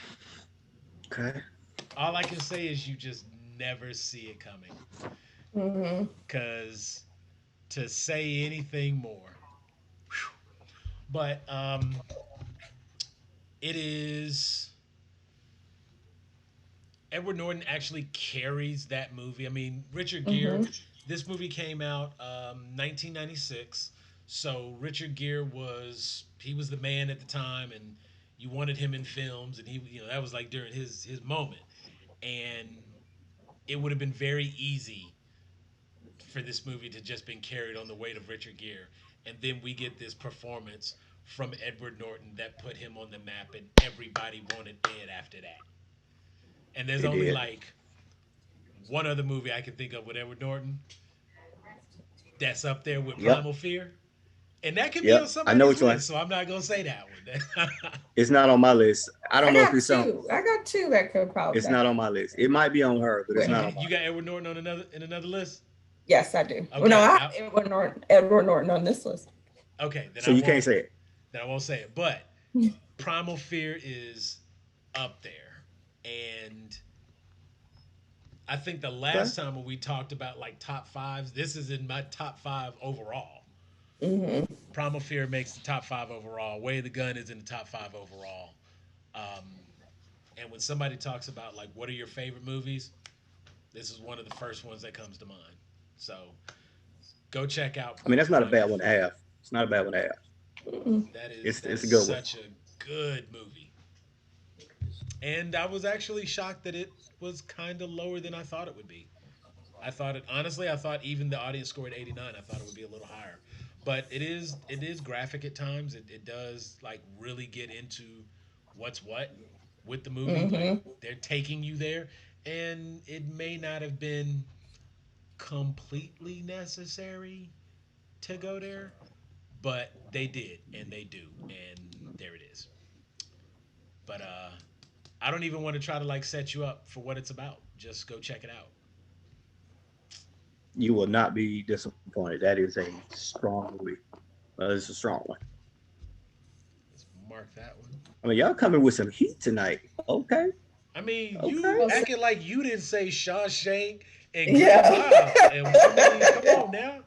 Okay. all I can say is you just never see it coming. Mm-hmm. Cause to say anything more, but it is Edward Norton actually carries that movie. I mean, Richard Gere. Mm-hmm. This movie came out 1996, so Richard Gere was the man at the time, and you wanted him in films, and that was like during his moment, and it would have been very easy for this movie to just been carried on the weight of Richard Gere, and then we get this performance from Edward Norton that put him on the map, and everybody wanted Ed after that. And there's They only did. like one other movie I can think of with Edward Norton that's up there with Yep. Primal Fear, and that could be on Yep. I know somebody's which one. list, so I'm not gonna say that one. It's not on my list. I I don't know if got it's on. two. I got two that could probably It's that not could on my list. It might be on her, but it's with you not him. on you mine. got Edward Norton on another list? Yes, I do. Well, no, I Okay, have Edward Norton on this list. okay, then So you can't say it. I won't say it. But Primal Fear is up there. And I think the Okay. last time when we talked about like top fives, this is in my top five overall. Hmm. Primal Fear makes the top five overall. Way of the Gun is in the top five overall. Um, and when somebody talks about like what are your favorite movies, this is one of the first ones that comes to mind. So go check out I mean, that's not a Primal bad one to Fear. have. It's not a bad one to have. That It's is a good one. such a good movie. And I was actually shocked that it was kind of lower than I thought it would be. I thought it honestly. I thought even the audience scored 89. I thought it would be a little higher, but it is graphic at times. It does like really get into what's what with the movie. Like Hmm. they're taking you there, and it may not have been completely necessary to go there, but they did and they do, and there it is. But I don't even want to try to like set you up for what it's about. Just go check it out. You will not be disappointed. That is a strong movie. It's a strong one. Let's mark that one. I mean, y'all coming with some heat tonight. Okay. I mean, Okay. you acting like you didn't say Shawshank and Green Yeah. Mile, and I mean, come on now.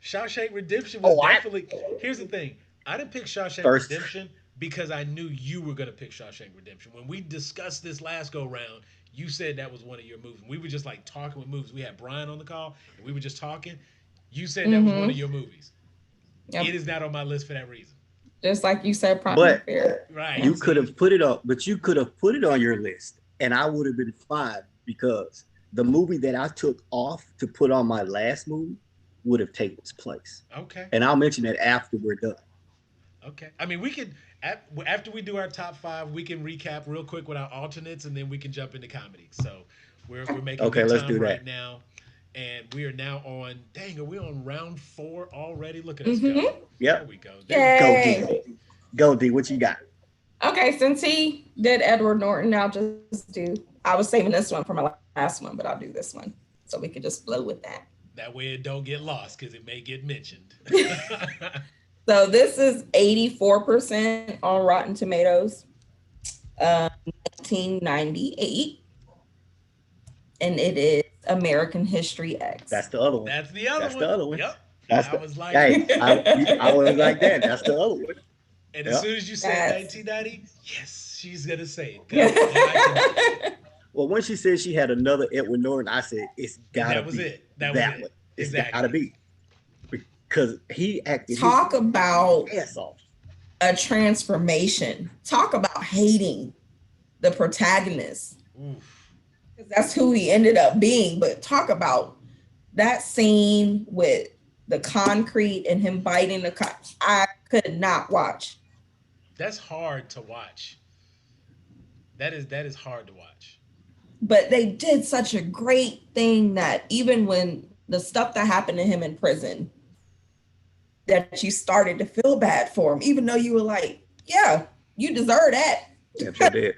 Shawshank Redemption was Oh, I definitely. Here's the thing: I didn't pick Shawshank first. Redemption because I knew you were gonna pick Shawshank Redemption. When we discussed this last go round, you said that was one of your movies. We were just like talking with movies. We had Brian on the call, and we were just talking. You said that was one of Hmm. your movies. It Yep. is not on my list for that reason. Just like you said, Primal But Fear. Right? Yeah. you could See, have put it up, but you could have put it on your list, and I would have been fine because the movie that I took off to put on my last movie would have taken its place. okay. And I'll mention that after we're done. Okay. I mean, we could after we do our top five, we can recap real quick with our alternates, and then we can jump into comedy. So we're making Okay, good let's time do right that. now, and we are now on. Dang, are we on round four already? Look at us go. Hmm. There Yep. we go. There we Go go. D. Yay. Go D. What you got? Okay, since he did Edward Norton, I'll just do. I was saving this one for my last one, but I'll do this one so we can just flow with that. That way it don't get lost because it may get mentioned. So this is 84% on Rotten Tomatoes, uh, 1998, and it is American History X. That's the other one. That's the other That's the one. other one. Yep. That's I the. was like, Hey, I was like that. That's the other one. and as Yep. soon as you said That's 1990, yes, she's gonna say it. Yep. And I can. Well, when she said she had another Edward Norton, I said it's gotta That was be it. That was that one. it. It's gotta Exactly. be because he acted his talk about ass off. a transformation. Talk about hating the protagonist Oof. because that's who he ended up being. But talk about that scene with the concrete and him biting the I could not watch. That's hard to watch. That is hard to watch. But they did such a great thing that even when the stuff that happened to him in prison, that you started to feel bad for him, even though you were like, yeah, you deserve that. Damn sure did.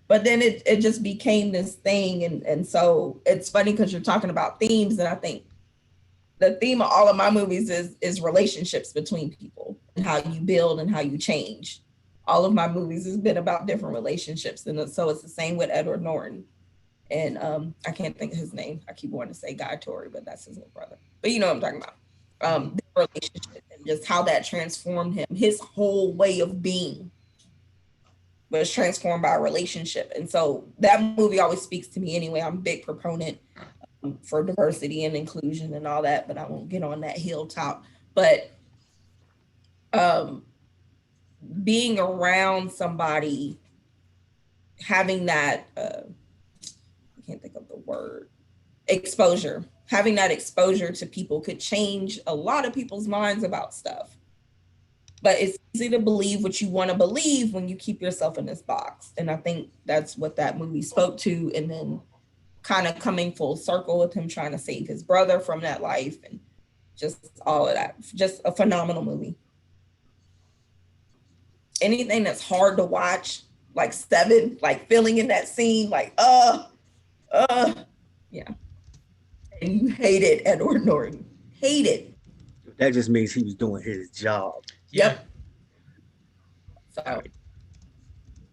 But then it just became this thing. And so it's funny because you're talking about themes. And I think the theme of all of my movies is relationships between people and how you build and how you change. All of my movies has been about different relationships. And so it's the same with Edward Norton. And I can't think of his name. I keep wanting to say Guy Tori, but that's his little brother. But you know what I'm talking about. Hmm. Their relationship and just how that transformed him. His whole way of being was transformed by a relationship. And so that movie always speaks to me anyway. I'm a big proponent for diversity and inclusion and all that, but I won't get on that hilltop. But um, being around somebody, having that, I can't think of the word, exposure, having that exposure to people could change a lot of people's minds about stuff. But it's easy to believe what you want to believe when you keep yourself in this box. And I think that's what that movie spoke to. And then kind of coming full circle with him trying to save his brother from that life and just all of that. Just a phenomenal movie. Anything that's hard to watch, like Seven, like feeling in that scene, like, uh, yeah. And you hated Edward Norton. Hated. That just means he was doing his job. Yeah. Yep. I So mean,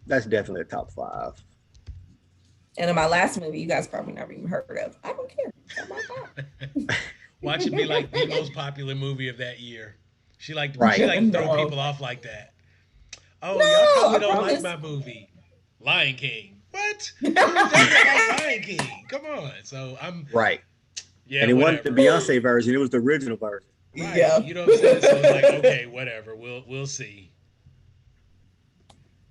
That's definitely a top five. And in my last movie, you guys probably never even heard of. I don't care. It's not my fault. Watch it be like the most popular movie of that year. She Right. like to throw No. people off like that. Oh, y'all No, probably I don't like promise. my movie, Lion King. What? Who doesn't like Lion King? Come on. So I'm Right. yeah, And it wasn't the whatever. Beyonce version; it was the original version. Right. Yeah. You know what I'm saying? So it's like okay, whatever. We'll see.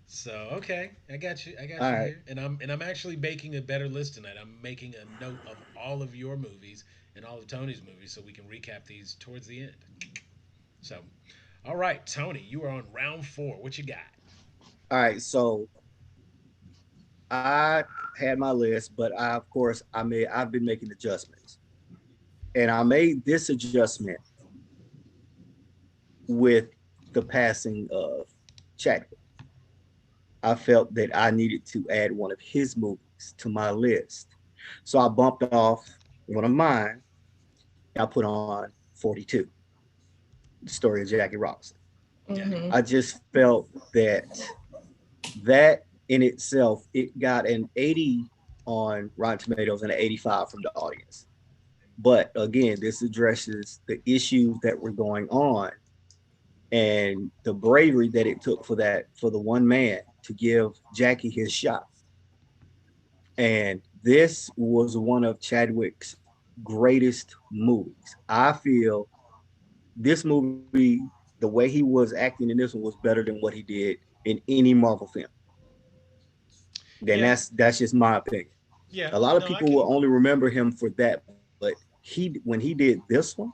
So okay, I got you. I got All you right. here, and I'm actually making a better list tonight. I'm making a note of all of your movies and all of Tony's movies, so we can recap these towards the end. So, all right, Tony, you are on round four. What you got? All right. So I had my list, but I've been making adjustments, and I made this adjustment with the passing of Chadwick. I felt that I needed to add one of his movies to my list, so I bumped off one of mine. I put on 42, the story of Jackie Robinson. Yeah, Hmm. I just felt that that in itself, it got an 80 on Rotten Tomatoes and an 85 from the audience. But again, this addresses the issues that were going on and the bravery that it took for the one man to give Jackie his shot. And this was one of Chadwick's greatest movies. I feel this movie, the way he was acting in this one, was better than what he did in any Marvel film. Then yeah, that's just my opinion. yeah. A lot of No, I people will can. only remember him for that, but when he did this one,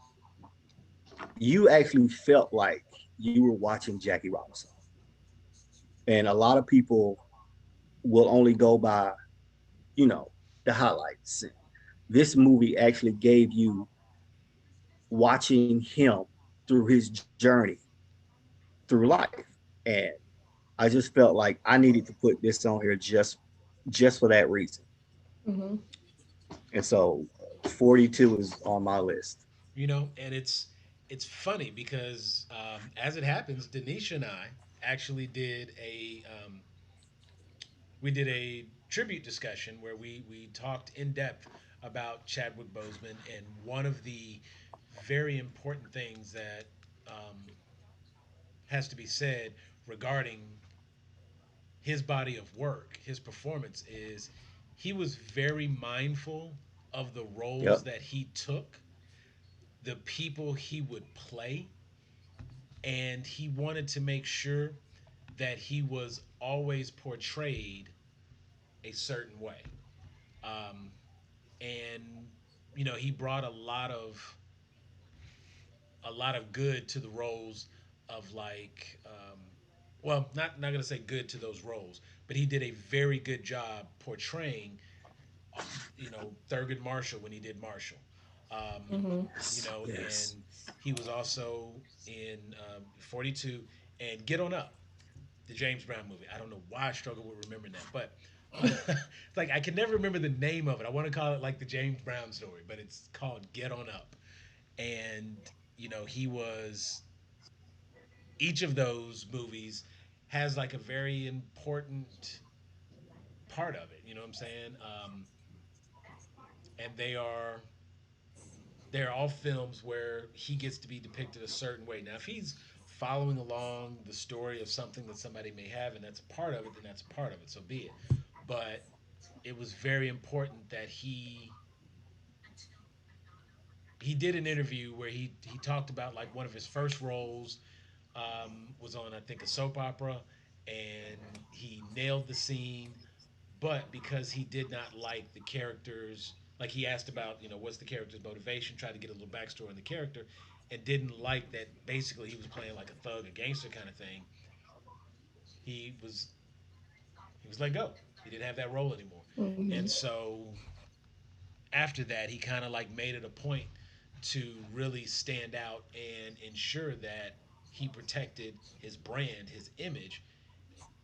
you actually felt like you were watching Jackie Robinson. And a lot of people will only go by, you know, the highlights. This movie actually gave you watching him through his journey through life. And I just felt like I needed to put this on here just for that reason. Hmm. And so 42 is on my list. And it's funny because as it happens, Denisha and I actually did a we did a tribute discussion where we talked in depth about Chadwick Boseman, and one of the very important things that um, has to be said regarding his body of work, his performance is he was very mindful of the roles Yep. that he took, the people he would play, and he wanted to make sure that he was always portrayed a certain way. Um, and he brought a lot of good to the roles of like well, not gonna say good to those roles, but he did a very good job portraying Thurgood Marshall when he did Marshall. Um, Hmm. Yes. and he was also in 42 and Get On Up, the James Brown movie. I don't know why I struggle with remembering that, but it's like I can never remember the name of it. I want to call it like the James Brown story, but it's called Get On Up. And he was each of those movies has like a very important part of it. You know what I'm saying? And they're all films where he gets to be depicted a certain way. Now, if he's following along the story of something that somebody may have, and that's a part of it, then that's a part of it. So be it. But it was very important that he did an interview where he talked about like one of his first roles was on I think a soap opera, and he nailed the scene. But because he did not like the characters, like he asked about what's the character's motivation, tried to get a little backstory on the character, and didn't like that basically he was playing like a thug, a gangster kind of thing. He was he was let go. He didn't have that role anymore, and Hmm. so after that, he kind of like made it a point to really stand out and ensure that he protected his brand, his image,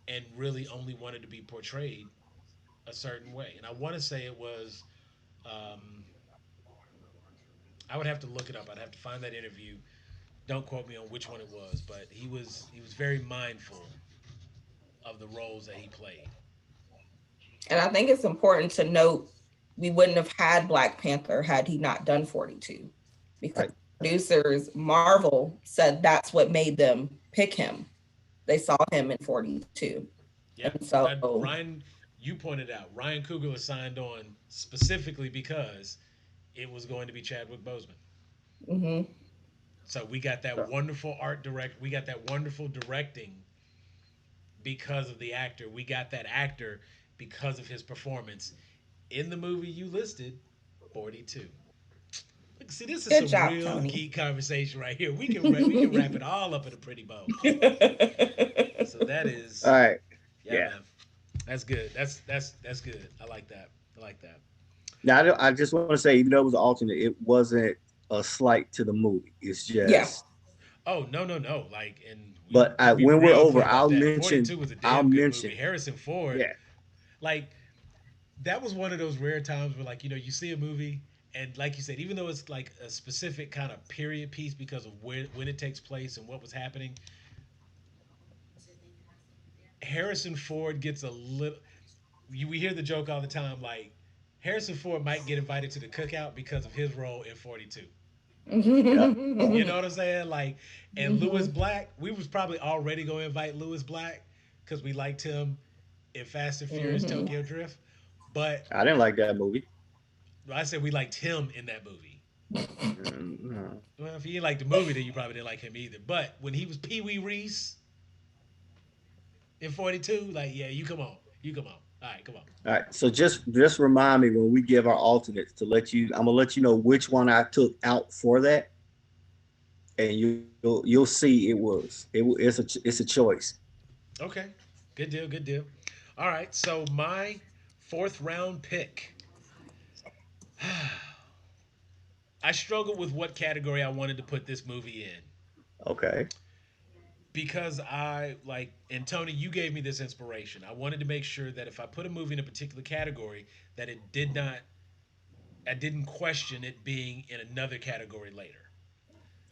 and really only wanted to be portrayed a certain way. And I want to say it was, um, I would have to look it up. I'd have to find that interview. Don't quote me on which one it was, but he was very mindful of the roles that he played. And I think it's important to note we wouldn't have had Black Panther had he not done 42, because Right. producers Marvel said that's what made them pick him. They saw him in 42. And Yeah, so, Ryan, you pointed out Ryan Coogler signed on specifically because it was going to be Chadwick Boseman. mhm, So we got that wonderful art direct. We got that wonderful directing because of the actor. We got that actor because of his performance in the movie you listed, 42. Look, see, this is good some job, real Tony. geek conversation right here. We can wrap it all up in a pretty bow. So that All is, right. yeah, Yeah. man, that's good. That's good. I like that. I like that. Now, I just want to say, even though it was an alternate, it wasn't a slight to the movie. It's Yeah. just, Oh no no no! Like, and we but let's be when we're real over, clear about I'll that. 42 mention, was a I'll damn good movie. mention, Harrison Ford, yeah, like, that was one of those rare times where, like, you see a movie, and like you said, even though it's like a specific kind of period piece because of where when it takes place and what was happening, Harrison Ford gets a little. We hear the joke all the time, like, Harrison Ford might get invited to the cookout because of his role in 42. yeah, You know what I'm saying? Like, and Lewis Mhm. Black, we was probably already going to invite Lewis Black because we liked him in Fast and Furious Mhm. Tokyo Drift. But I didn't like that movie. I said we liked him in that movie. No. Well, if you didn't like the movie, then you probably didn't like him either. But when he was Pee Wee Reese in 42, like, yeah, you come on. You come on. All right, come on. All right, so just remind me when we give our alternates to let you. I'm gonna let you know which one I took out for that, and you'll see it's a choice. Okay. Good deal. Good deal. All right. So my fourth round pick, I struggled with what category I wanted to put this movie in Okay, because I like, and Tony, you gave me this inspiration. I wanted to make sure that if I put a movie in a particular category, that it did not, I didn't question it being in another category later.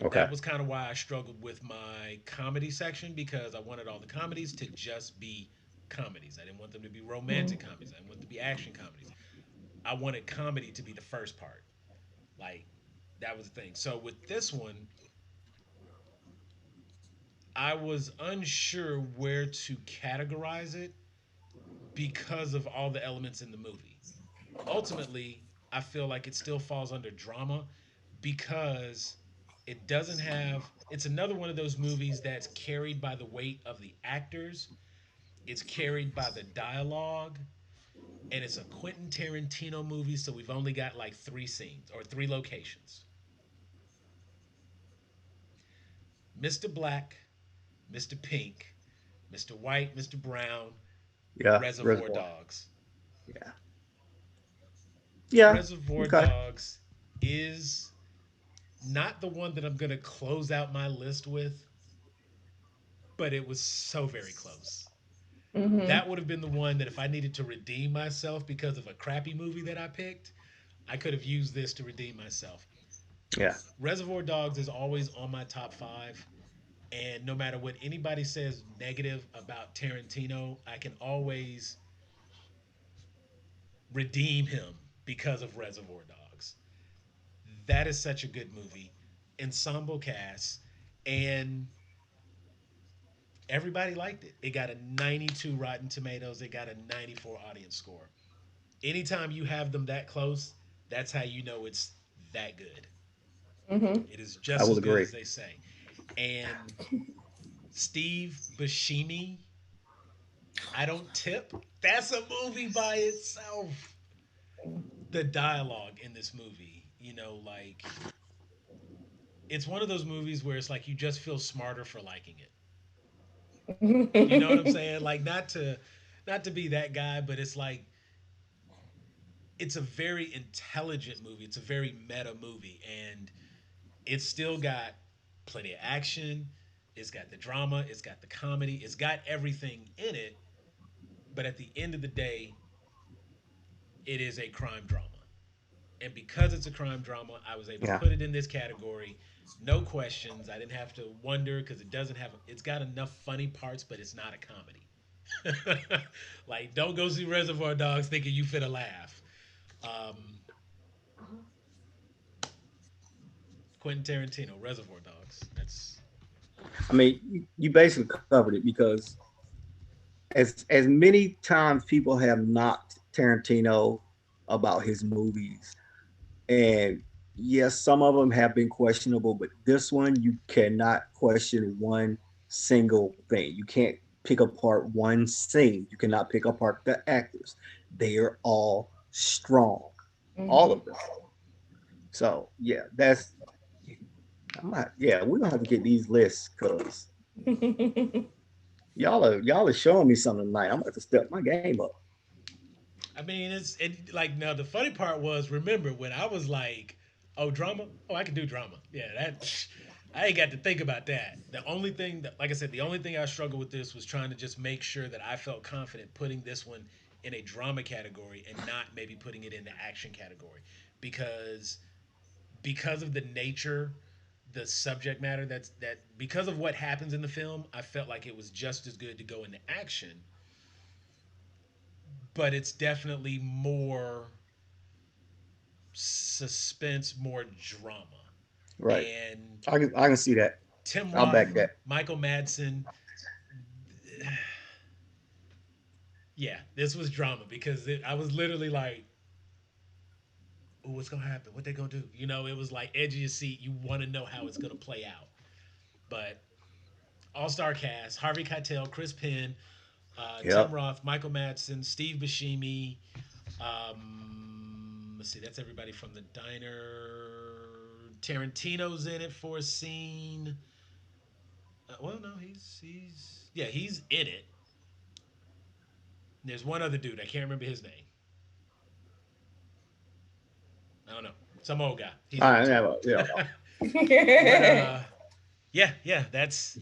okay, That was kind of why I struggled with my comedy section because I wanted all the comedies to just be comedies. I didn't want them to be romantic comedies. I didn't want them to be action comedies. I wanted comedy to be the first part. Like, that was the thing. So with this one, I was unsure where to categorize it because of all the elements in the movie. Ultimately, I feel like it still falls under drama because it doesn't have, it's another one of those movies that's carried by the weight of the actors, it's carried by the dialogue, and it's a Quentin Tarantino movie, so we've only got like three scenes or three locations: Mr. Black, Mr. Pink, Mr. White, Mr. Brown, yeah, Reservoir Reservoir, Dogs. yeah, yeah, Reservoir okay, Dogs is not the one that I'm going to close out my list with, but it was so very close. Mhm. That would have been the one that if I needed to redeem myself because of a crappy movie that I picked, I could have used this to redeem myself. yeah, Reservoir Dogs is always on my top five. And no matter what anybody says negative about Tarantino, I can always redeem him because of Reservoir Dogs. That is such a good movie. Ensemble cast. And everybody liked it. It got a 92 Rotten Tomatoes. It got a 94 audience score. Anytime you have them that close, that's how you know it's that good. Mhm. It is I just will as good agree. as they say. And Steve Buscemi, I Don't Tip, that's a movie by itself. The dialogue in this movie, like, it's one of those movies where it's like you just feel smarter for liking it. You know what I'm saying? Like, not to be that guy, but it's like it's a very intelligent movie. It's a very meta movie, and it's still got plenty of action. It's got the drama. It's got the comedy. It's got everything in it. But at the end of the day, it is a crime drama. And because it's a crime drama, I was able to Yeah, put it in this category. No questions. I didn't have to wonder because it doesn't have. It's got enough funny parts, but it's not a comedy. Like, don't go see Reservoir Dogs thinking you finna laugh. Um, Quentin Tarantino, Reservoir Dogs. That's I mean, you basically covered it because as many times people have knocked Tarantino about his movies, and yes, some of them have been questionable, but this one you cannot question one single thing. You can't pick apart one scene. You cannot pick apart the actors. They are all strong, all Mhm. of them. So yeah, that's yeah. We're gonna have to get these lists because y'all are showing me something tonight. I'm gonna have to step my game up. I mean, like now the funny part was remember when I was like, oh drama, oh I can do drama. Yeah, that I ain't got to think about that. The only thing that, like I said, the only thing I struggled with this was trying to just make sure that I felt confident putting this one in a drama category and not maybe putting it in the action category because of the nature, the subject matter that because of what happens in the film, I felt like it was just as good to go into action, but it's definitely more suspense, more drama. Right. And I can see that. Tim I'll Roth, back that. Mhm. Michael Madsen, yeah, this was drama because I was literally like, "Oh, what's gonna happen? What they gonna do?" You know, it was like edge of your seat. You want to know how it's gonna play out. But all star cast: Harvey Keitel, Chris Penn, Tim Yep. Roth, Michael Madsen, Steve Buscemi. Let's see, that's everybody from the diner. Tarantino's in it for a scene. Well, no, he's yeah, he's in it. There's one other dude. I can't remember his name. I don't know. Some old guy. He's All in it right. too. Yeah. But yeah, yeah, that's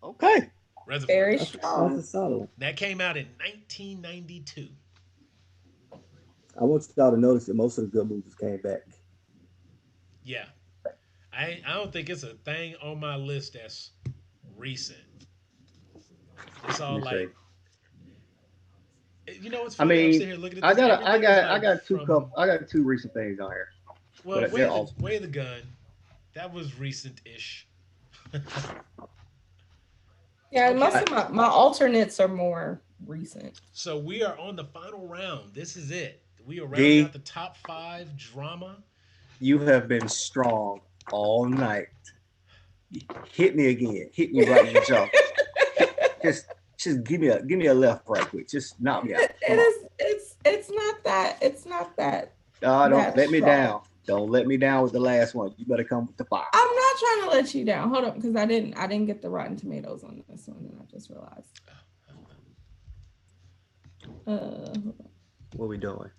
Okay. Reservoir Very Dogs. That's a strong. solid one. That came out in 1992. I want y'all to notice that most of the good movies came back. Yeah, I don't think it's a thing on my list that's recent. It's Let all me like, say. you know what's I funny? I'm sitting mean, here looking at this. Everything is I like got from two recent things on here, well, but they're all Way of the Gun. That was recent-ish. Yeah, most Okay, of my alternates are more recent. so we are on the final round. This is it. We are rounding out D. the top five drama. You have been strong all night. Hit me again. Hit me right in the jaw. Hit, just just give me a left right quick. Just knock me out. It Come on. is it's not Don't that let me strong. down. Don't let me down with the last one. You better come with the fire. I'm not trying to let you down. Hold up, because I didn't get the Rotten Tomatoes on this one, and I just realized. Hold on, What we doing?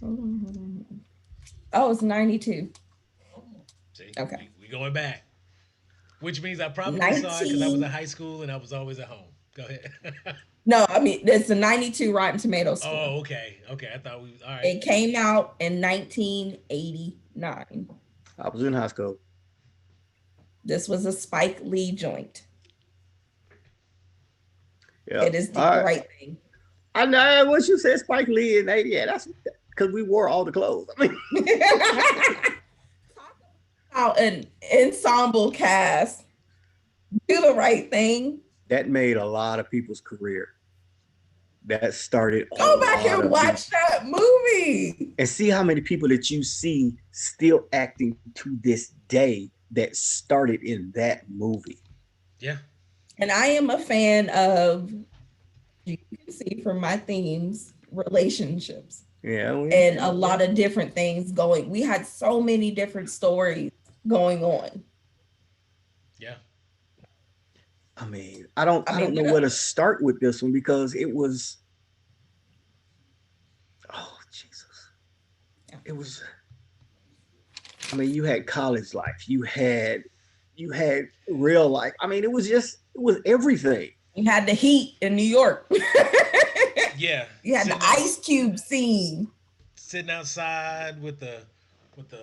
hold on. Oh, it's 92. See, Okay. we going back, which means I probably saw it because I was in 19. high school and I was always at home. Go ahead. No, I mean it's a 92 Rotten Tomatoes score. Oh, okay, okay. I thought we all right. It came out in 1989. I was in high school. This was a Spike Lee joint. Yeah. It is All the right. right thing. I know what you said, Spike Lee in '88. That's because we wore all the clothes. I mean, Talk about an ensemble cast. Do the right thing. that made a lot of people's career. That started a Go back lot and of watch people. that movie. And see how many people that you see still acting to this day that started in that movie. Yeah, And I am a fan of, you can see from my themes, relationships Yeah, and a lot of different things going. We had so many different stories going on. yeah. I I don't mean, know where to start with this one because it was oh Jesus. It was you had college life, you had real life. It was everything. you had the heat in New York. Yeah, You had the Ice Cube scene. sitting outside with the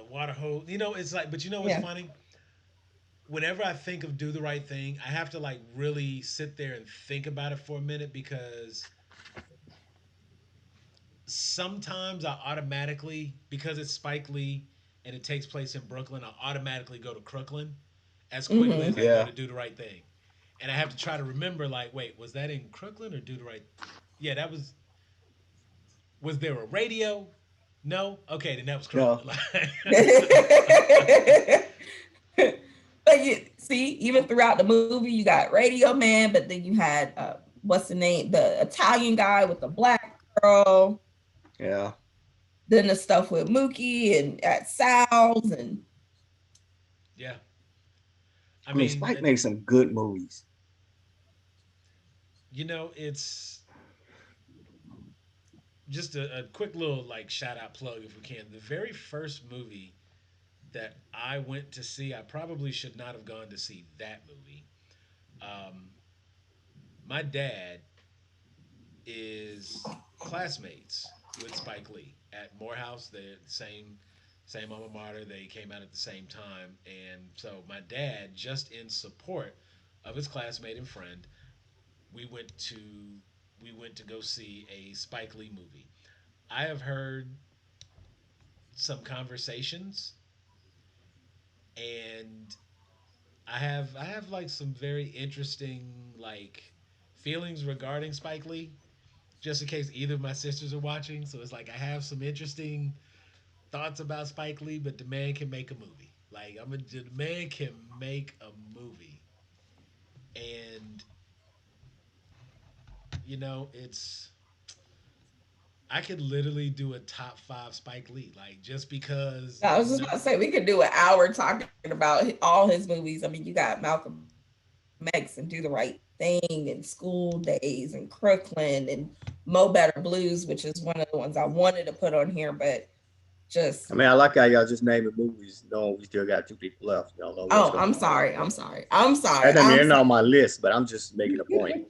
water hose. You know, it's like, but you know what's Yeah. funny? whenever I think of Do the Right Thing, I have to like really sit there and think about it for a minute because sometimes I automatically, because it's Spike Lee and it takes place in Brooklyn, I automatically go to Crooklyn as quickly as Hmm. I go Yeah. to Do the Right Thing. And I have to try to remember, like, wait, was that in Crooklyn or Do the Right? Yeah, that was there a radio? No? Okay, then that was No. Crooklyn. But you see, even throughout the movie, you got Radio Man, but then you had what's the name? The Italian guy with the black girl. Yeah. Then the stuff with Mookie and at Sal's and Yeah. I I mean, mean, Spike made some good movies. it's just a quick little like shout out plug if we can. The very first movie that I went to see, I probably should not have gone to see that movie. Um, my dad is classmates with Spike Lee at Morehouse. They're the same alma mater. They came out at the same time, and so my dad, just in support of his classmate and friend, we went to we went to go see a Spike Lee movie. I have heard some conversations, and I have like some very interesting like feelings regarding Spike Lee. Just in case either of my sisters are watching, so it's like I have some interesting thoughts about Spike Lee, but the man can make a movie. Like the man can make a movie, and it's I could literally do a top five Spike Lee, like just because I was just about to say we could do an hour talking about all his movies. I mean, you got Malcolm X and Do the Right Thing and School Days and Crooklyn and Mo Better Blues, which is one of the ones I wanted to put on here, but just I mean, I like how y'all just naming movies, knowing we still got two people left. Y'all know oh, what's I'm going on. sorry. I'm sorry. I'm sorry. And I mean, I'm they're not sorry. on my list, but I'm just making a point.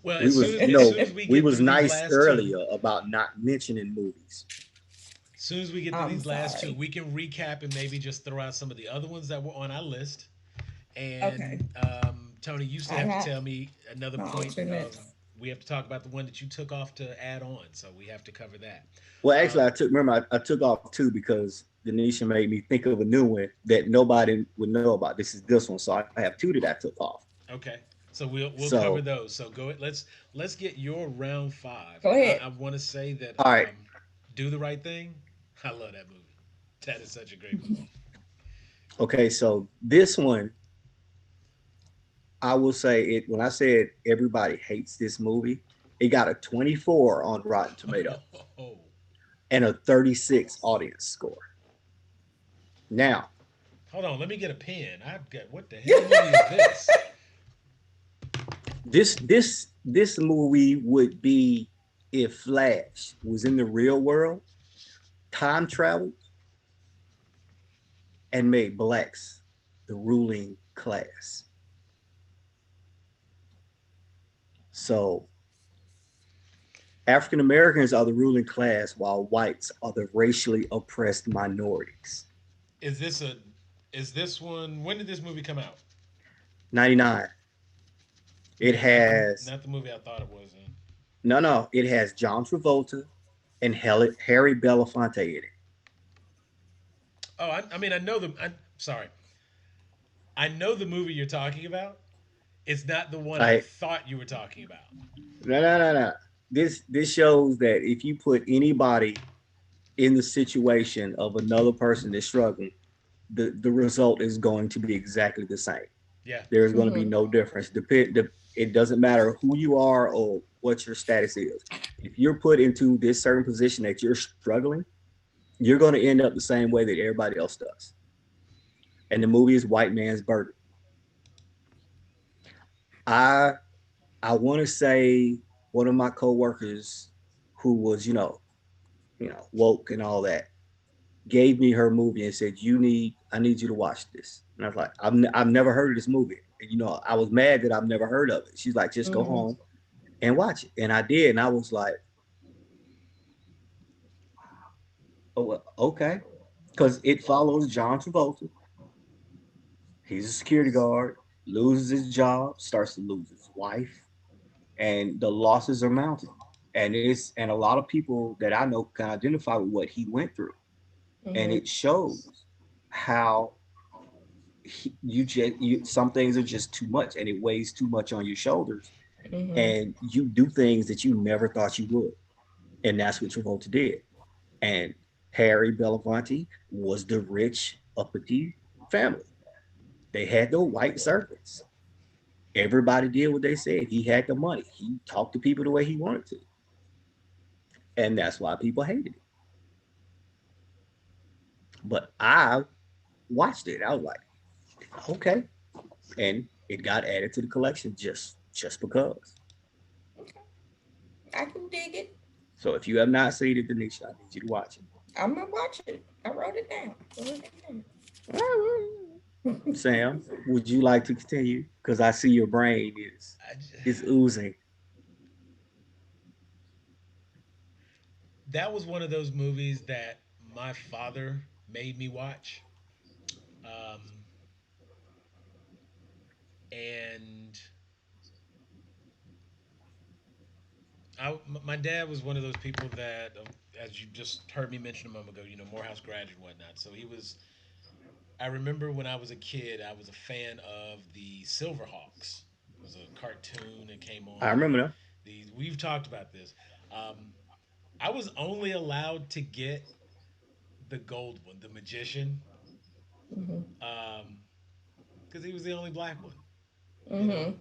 well, We was, as soon as we we get was through these nice last two, earlier about not mentioning movies. as soon as we get through I'm these last two, sorry. we can recap and maybe just throw out some of the other ones that were on our list. Okay. And Tony, you still I have to have tell me another my point of alternates. we have to talk about the one that you took off to add on, so we have to cover that. Well, actually, Um, I took off two because Denisha made me think of a new one that nobody would know about. This one, so I have two that I took off. okay, so we'll So, cover those. So go. Let's get your round five, Go and I ahead. want to say that all right, do the right thing. I love that movie. That is such a great movie. okay. So this one, I will say it. When I said everybody hates this movie, it got a 24 on Rotten Tomatoes Oh, and a 36 audience score. Now, hold on. Let me get a pen. I've got what the hell movie is this? this movie would be if Flash was in the real world, time traveled, and made blacks the ruling class. So African Americans are the ruling class, while whites are the racially oppressed minorities. Is this a? Is this one? When did this movie come out? 99. It Okay, not the has not the movie I thought it was in. no. It has John Travolta and Harry Belafonte in it. Oh, I mean, I know the. Sorry, I know the movie you're talking about. It's not the one I Like thought you were talking about. no. This shows that if you put anybody in the situation of another person that's struggling, the result is going to be exactly the same. Yeah, There is going to be Hmm. no difference. It doesn't matter who you are or what your status is. If you're put into this certain position that you're struggling, you're going to end up the same way that everybody else does. And the movie is White Man's Burden. I I want to say one of my coworkers who was woke and all that gave me her movie and said, I need you to watch this. And I was like, I've never heard of this movie. And, I was mad that I've never heard of it. She's like, just go Hmm. home and watch it. And I did. And I was like, oh, well, okay. Because it follows John Travolta. He's a security guard, loses his job, starts to lose his wife, and the losses are mounting. And a lot of people that I know can identify with what he went through, and Mhm. it shows how some things are just too much, and it weighs too much on your shoulders, Mhm. and you do things that you never thought you would, and that's what Travolta did. And Harry Belafonte was the rich uppity family. They had the white servants. Everybody did what they said. He had the money. He talked to people the way he wanted to, and that's why people hated it. But I watched it. I was like, okay, and it got added to the collection just because. Okay. I can dig it. So if you have not seen it, Denisha, I need you to watch it. I'm gonna watch it. I wrote it down. Wrote it down. Sam, would you like to continue? Because I see your brain I j- is oozing. that was one of those movies that my father made me watch. Um, and my dad was one of those people that, as you just heard me mention a moment ago, Morehouse graduate and whatnot. So he was. I remember when I was a kid, I was a fan of the Silverhawks. It was a cartoon that came I on. remember that. These we've talked about this. Um, I was only allowed to get the gold one, the magician, Mhm. because he was the only black one. You know, Mhm.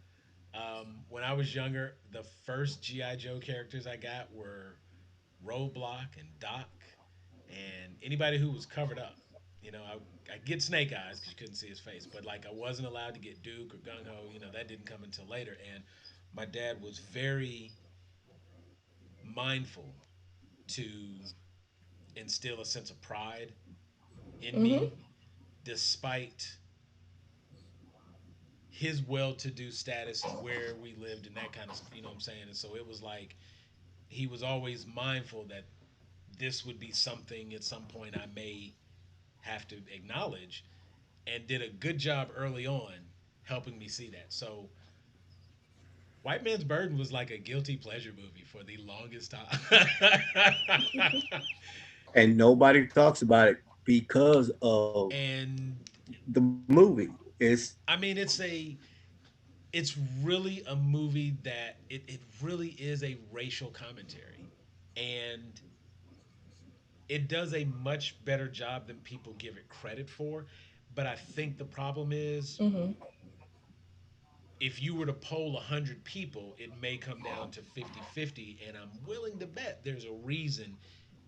when I was younger, the first GI Joe characters I got were Roadblock and Doc, and anybody who was covered up. I get Snake Eyes because you couldn't see his face, but like I wasn't allowed to get Duke or Gung Ho. That didn't come until later. And my dad was very mindful to instill a sense of pride in Mhm. me, despite his well-to-do status and where we lived and that kind of stuff. You know what I'm saying? And so it was like he was always mindful that this would be something at some point I may have to acknowledge, and did a good job early on helping me see that. So White Man's Burden was like a guilty pleasure movie for the longest time. And nobody talks about it because of And the movie. It's I mean it's really a movie that it really is a racial commentary. And it does a much better job than people give it credit for. But I think the problem is Mhm. if you were to poll 100 people, it may come down to 50-50. And I'm willing to bet there's a reason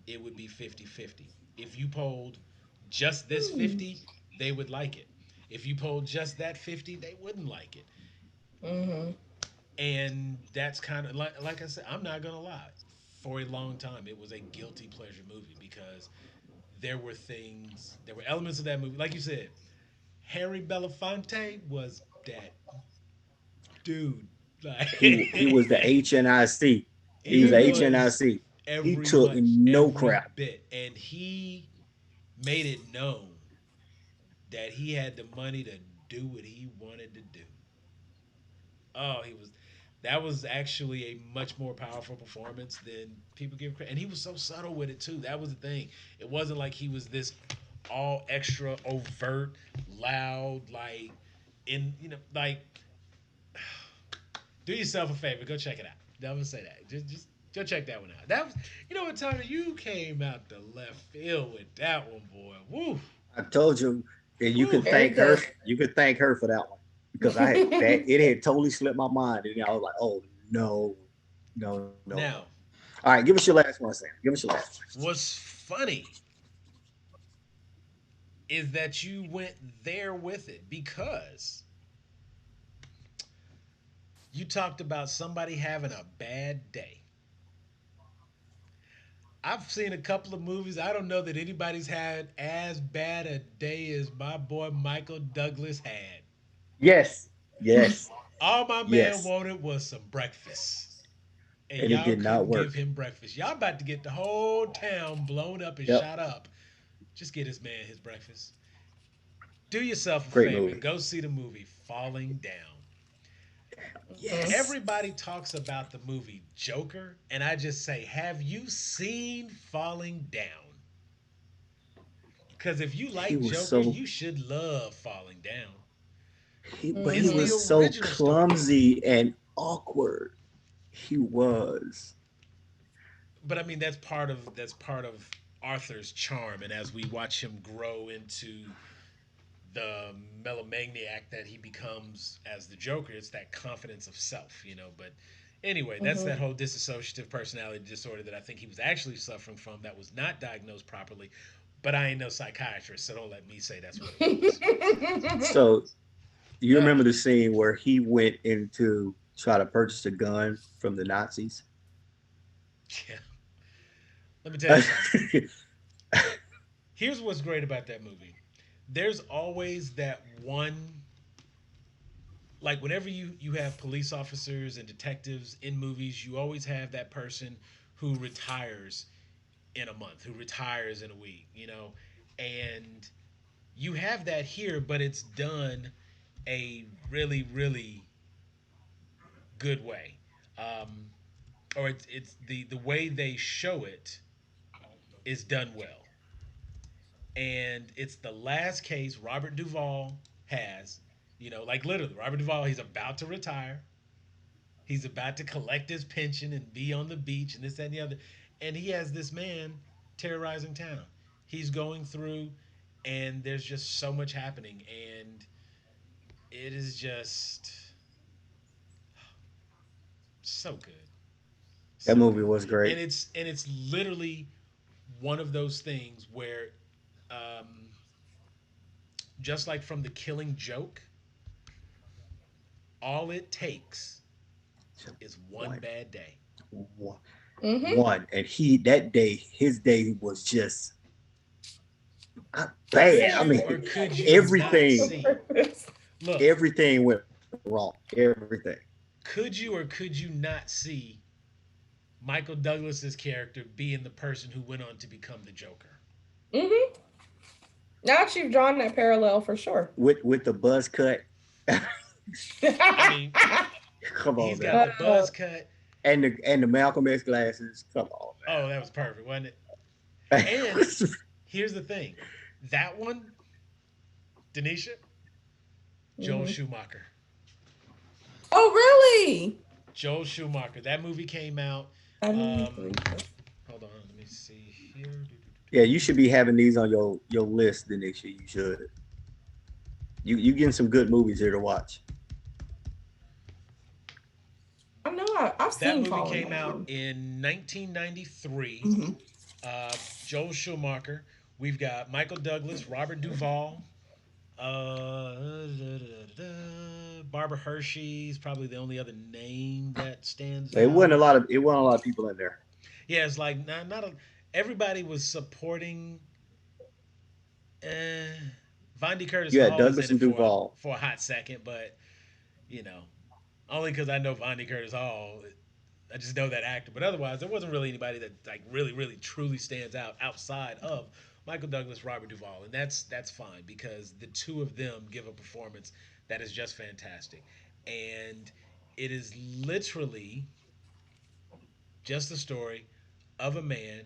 it would be 50-50. If you polled just this Hmm. 50, they would like it. If you polled just that 50, they wouldn't like it. Mhm. And that's kind of like I said, I'm not going to lie. For a long time, it was a guilty pleasure movie because there were elements of that movie. Like you said, Harry Belafonte was that dude. Like, he was the HNIC. He he was the Mhm. was HNIC. He every took much, no every crap. bit. And he made it known that he had the money to do what he wanted to do. Oh, that was actually a much more powerful performance than people give credit. And he was so subtle with it too. That was the thing. It wasn't like he was this all extra overt, loud, like like do yourself a favor, go check it out. I'm gonna say that. Just go check that one out. That was Tony, you came out the left field with that one, boy. Woo, I told you, and you woo. could Very thank her. good. You could thank her for that one because I had that. It had totally slipped my mind, and I was like, "Oh no, no!" Now, All right, give us your last one, Sam. Give us your last one. what's funny is that you went there with it because you talked about somebody having a bad day. I've seen a couple of movies. I don't know that anybody's had as bad a day as my boy Michael Douglas had. Yes, yes, All my man yes, wanted was some breakfast. And and it y'all did not couldn't give work. him breakfast. Y'all about to get the whole town blown up and Yep. shot up. Just get this man his breakfast. Do yourself a Great favor. movie. Go see the movie Falling Down. Mhm. Yes. Everybody talks about the movie Joker, and I just say, have you seen Falling Down? Because if you He like was Joker, so you should love Falling Down. but But he it's the was so original story. clumsy and awkward. He was. But I mean, that's part of Arthur's charm, and as we watch him grow into the melomaniac that he becomes as the Joker, it's that confidence of self, you know. But anyway, that's that Mhm. whole dissociative personality disorder that I think he was actually suffering from that was not diagnosed properly. But I ain't no psychiatrist, so don't let me say that's what it was. So you Uh, remember the scene where he went in to try to purchase a gun from the Nazis? yeah. Let me tell you something. Here's what's great about that movie. There's always that one, like whenever you have police officers and detectives in movies, you always have that person who retires in a month, who retires in a week, you know, and you have that here, but it's done a really really good way, um, or it's the way they show it is done well, and it's the last case Robert Duvall has, you know, like literally Robert Duvall, he's about to retire. He's about to collect his pension and be on the beach and this, that, and the other. And he has this man terrorizing town. He's going through, and there's just so much happening. And it is just so good. That So movie good. was great. And it's literally one of those things where um, just like from the Killing Joke, all it takes is one One, bad day. one, Mhm. one, and he that day, his day was just bad. Could I you or mean, could you not everything, see? Look, everything went wrong. Everything. could you or could you not see Michael Douglas's character being the person who went on to become the Joker? Mhm. Now you've drawn that parallel for sure. With the buzz cut. I mean, Come on he's got now. the buzz cut. And the Malcolm X glasses. Come on Oh, that was perfect, wasn't it? now. And here's the thing, that one, Denisha, Joel Mhm. Schumacher. Oh, really? Joel Schumacher. That movie came out. I didn't need to Um, read this. hold on, let me see here. Yeah, you should be having these on your list, Denisha. You should. You getting some good movies here to watch. I know I've That seen movie Falling came out Down. in 1993. Mhm. Joel Schumacher. We've got Michael Douglas, Robert Duvall, Barbara Hershey's probably the only other name that stands It wasn't a out. lot of it wasn't a lot of people in there. Yeah, it's like not a, everybody was supporting. Uh, Von Curtis You had Hall is Douglas in it and Duvall. for a hot second, but you know, only because I know Von Curtis Hall. I just know that actor, but otherwise, there wasn't really anybody that like really, really, truly stands out outside of Michael Douglas, Robert Duvall, and that's fine because the two of them give a performance that is just fantastic, and it is literally just a story of a man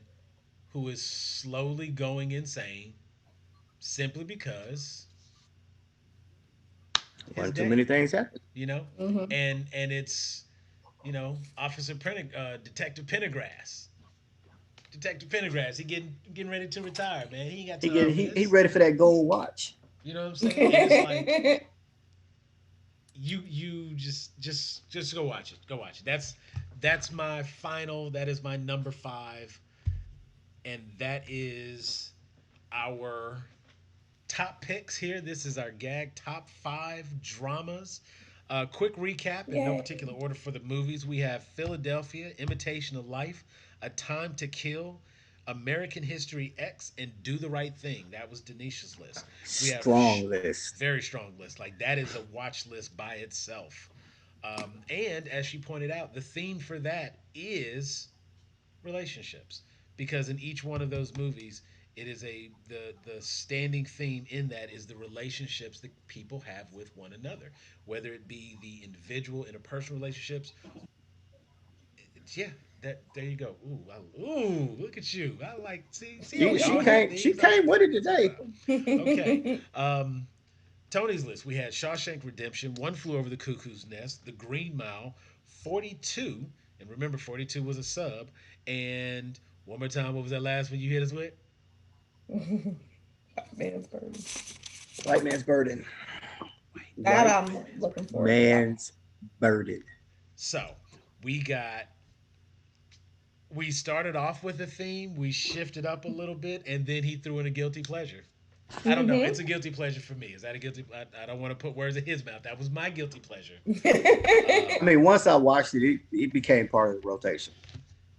who is slowly going insane simply because his One too many day, things happened. you know, Mhm. and it's Detective Pendergrass. Detective Pendergrass, he getting ready to retire, man. He ain't got time for He this. ready for that gold watch. You know what I'm saying? And it's like you just go watch it. Go watch it. That's my final. That is my number five, and that is our top picks here. This is our gag top five dramas. Quick recap in no Yay. particular order for the movies. We have Philadelphia, Imitation of Life, A Time to Kill, American History X, and Do the Right Thing. That was Denisha's list. We have Strong list. very strong list. Like that is a watch list by itself. And as she pointed out, the theme for that is relationships because in each one of those movies It is the standing theme in that is the relationships that people have with one another, whether it be the individual interpersonal relationships. Yeah, that there you go. Ooh, look at you. I like see how She we she all hit came she things. All right, came with it good today. job. Okay. Um, Tony's list. We had Shawshank Redemption, One Flew Over the Cuckoo's Nest, The Green Mile, 42, and remember 42 was a sub. And one more time, what was that last one you hit us with? Man's Burden. White man's burden. That White I'm looking forward to watching. man's burden. So we got we started off with a theme, we shifted up a little bit, and then he threw in a guilty pleasure. I don't know. It's a guilty pleasure for me. Is that a guilty? I don't want to put words in his mouth. That was my guilty pleasure. I Um, mean, once I watched it, it became part of the rotation.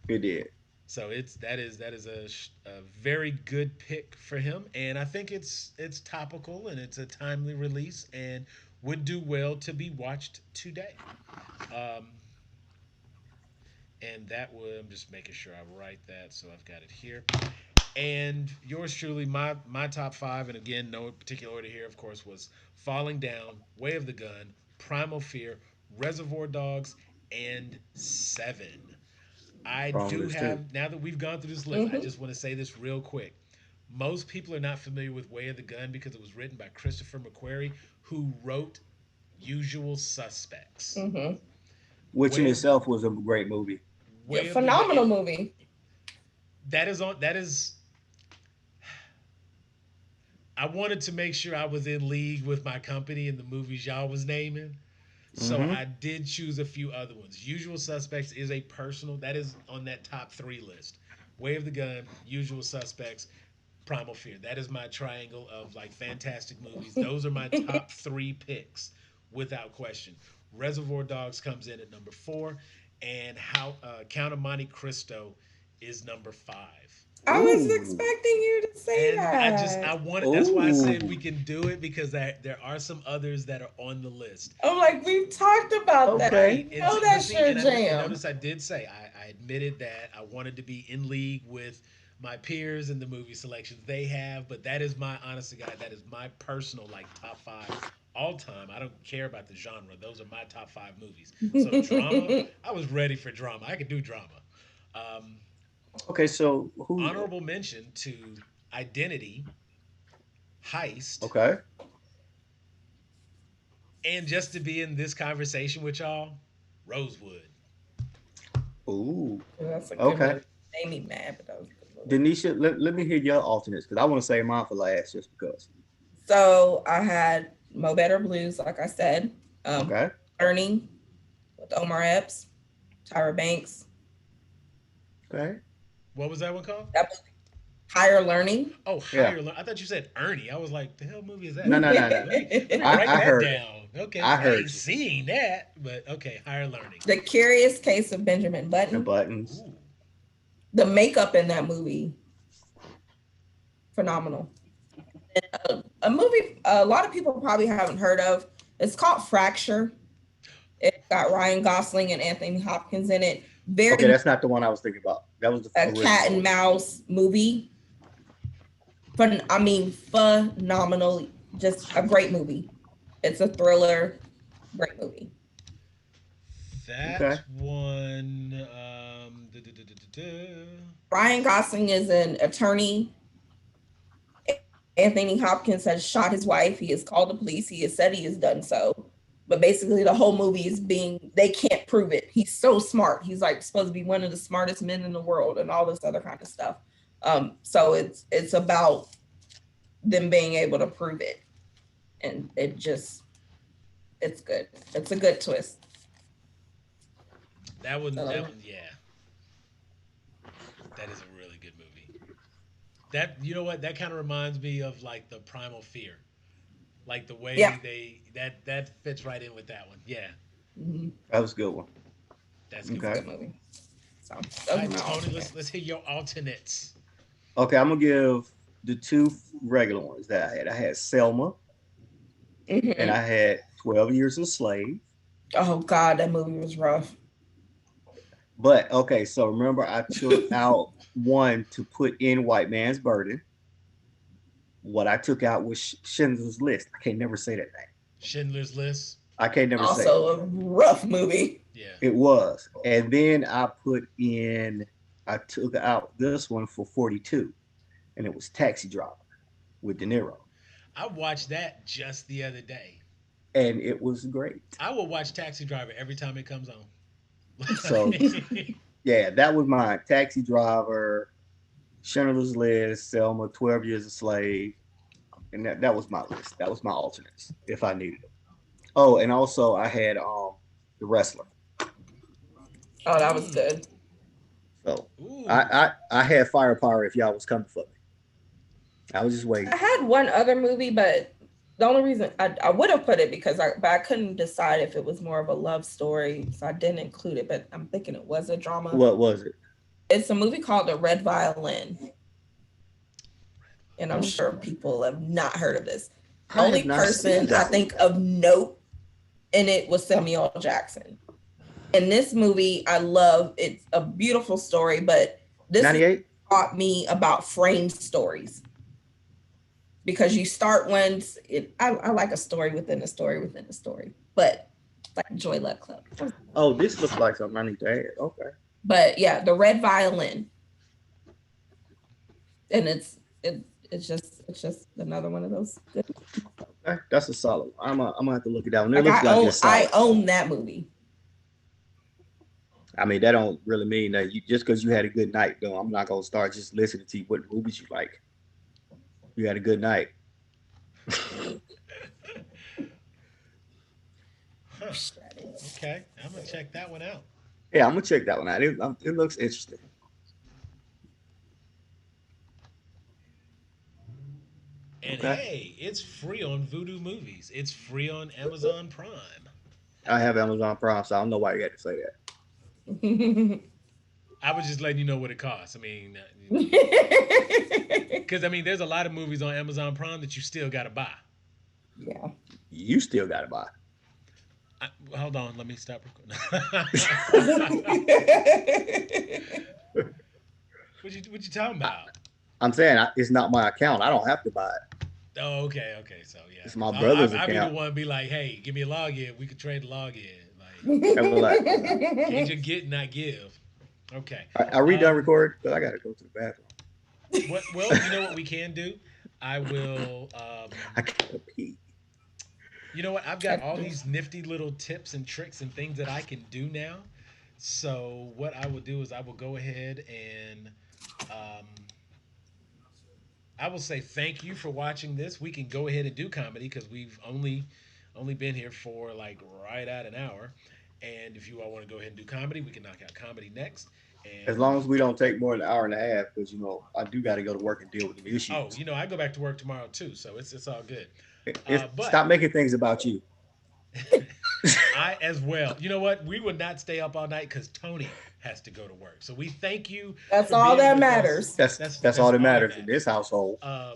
It did. so that is a very good pick for him, and I think it's topical and it's a timely release and would do well to be watched today. Um, and that would I'm just making sure I write that so I've got it here. And yours truly, my top five, and again, no particular order here, of course, was Falling Down, Way of the Gun, Primal Fear, Reservoir Dogs, and Seven. I Strong do list too. have now that we've gone through this list, I Hmm. just want to say this real quick. Most people are not familiar with Way of the Gun because it was written by Christopher McQuarrie, who wrote Usual Suspects. Hmm. Which in Way of itself was a great movie. Yeah, Way of the Gun. phenomenal movie. That is on. That is. I wanted to make sure I was in league with my company in the movies y'all was naming. So Mm-hmm. I did choose a few other ones. Usual Suspects is a personal that is on that top three list. Way of the Gun, Usual Suspects, Primal Fear. That is my triangle of like fantastic movies. Those are my top three picks without question. Reservoir Dogs comes in at number four, and how Count of Monte Cristo is number five. I was Ooh. expecting you to say And I that. wanted. That's why I said we Ooh. can do it because there are some others that are on the list. I'm like, we've talked about that. Okay. Right, You and know but that's see, your and jam. notice I did say I admitted that I wanted to be in league with my peers in the movie selections they have, but that is my honest to God, that is my personal like top five all time. I don't care about the genre; those are my top five movies. So drama, I was ready for drama. I could do drama. Um, Okay. So who? Honorable mention to Identity, Heist, Okay. and just to be in this conversation with y'all, Rosewood. Ooh. That's a good Okay. movie. Made me mad, but that was a good movie. Denisha, let me hear your alternates because I want to save mine for last just because. So I had Mo Better Blues, like I said. Um, Okay. Learning with Omar Epps, Tyra Banks. Okay. What was that one called? That movie, Higher Learning. Oh, Yeah. Higher. I thought you said Ernie. I was like, the hell movie is that? No, no, no, no. Let me write I that heard it. down. Okay, I I ain't heard you. seen that, but okay, Higher Learning. The Curious Case of Benjamin And Button. buttons. Ooh, The makeup in that movie, phenomenal. A movie a lot of people probably haven't heard of. It's called Fracture. It's got Ryan Gosling and Anthony Hopkins in it. Okay, Very that's not the one I was thinking about. That was the a cat original and one. mouse movie. I mean, phenomenal. Just a great movie. It's a thriller. Great movie. Okay. that one. Ryan Gosling is an attorney. Anthony Hopkins has shot his wife. He has called the police. He has said he has done so. But basically, the whole movie is being, they can't prove it. He's so smart. He's like supposed to be one of the smartest men in the world and all this other kind of stuff. So it's about them being able to prove it. And it's good. It's a good twist. That one. That So, one. Yeah, that is a really good movie. That you know what? That kind of reminds me of like the Primal Fear, like the yeah. way they that fits right in with that one. Yeah, Mhm. That was a good one. that's a good It's a Okay. one. good movie. So All those are right, my Tony, let's alternates. hear your alternates. Okay, I'm gonna give the two regular ones that I had. I had Selma and Hmm. I had 12 Years a Slave. Oh God, that movie was rough. But okay, so remember I took out one to put in White Man's Burden. what I took out was Schindler's List. I can't never say that name. Schindler's List. I can't never say it. Also a rough movie. Yeah. It was. And then I put in, I took out this one for 42, and it was Taxi Driver with De Niro. I watched that just the other day. And it was great. I will watch Taxi Driver every time it comes on. So, yeah, that was mine. Taxi Driver, Schindler's List, Selma, 12 Years a Slave. And that was my list. That was my alternates if I needed them. Oh, and also I had The Wrestler. Oh, that was Mm. good. So Ooh. I had firepower if y'all was coming for me. I was just waiting. I had one other movie, but the only reason I would have put it because I couldn't decide if it was more of a love story, so I didn't include it. But I'm thinking it was a drama. What was it? It's a movie called The Red Violin, and I'm sure people have not heard of this. The I only have not seen person I that. think of note in it was Samuel Jackson. And this movie, I love. It's a beautiful story, but this 98? taught me about frame stories because you start once. I like a story within a story within a story, but like Joy Luck Club. Oh, this looks like something I need to add. Okay. But yeah, The Red Violin, and it's just another one of those good. Okay, that's a solid one. I'm gonna have to look it down. It Like looks like it's I solid. own that movie. I mean, that don't really mean that you just because you had a good night, though. I'm not gonna start just listening to you what movies you like. You had a good night. Huh. Okay. I'm gonna check that one out. Yeah, I'm gonna check that one out. It looks interesting. And Okay. hey, it's free on Voodoo Movies. It's free on Amazon Prime. I have Amazon Prime, so I don't know why you had to say that. I was just letting you know what it costs. I mean, because I mean, there's a lot of movies on Amazon Prime that you still gotta buy. Yeah. You still gotta buy. Hold on, let me stop recording. what you talking I, about? I'm saying it's not my account. I don't have to buy it. Oh, okay. So yeah, It's my so brother's I be the account. one be like, hey, give me a login. We could trade the login. Like, And we're like, can't just get not give. Okay. are we done Um, recording? Because I gotta go to the bathroom. what? Well, you know what we can do. I will. I gotta pee. You know what? I've got all these nifty little tips and tricks and things that I can do now. So what I will do is I will go ahead and um, I will say thank you for watching this. We can go ahead and do comedy because we've only been here for like right at an hour. And if you all want to go ahead and do comedy, we can knock out comedy next. As And long as we don't take more than an hour and a half, because I do got to go to work and deal with the oh, issues. I go back to work tomorrow too, so it's all good. But Stop making things about you. I as well. You know what? We would not stay up all night because Tony has to go to work. So we thank you That's for all being that with us. matters. That's all That's that all that matters in this matters. household. I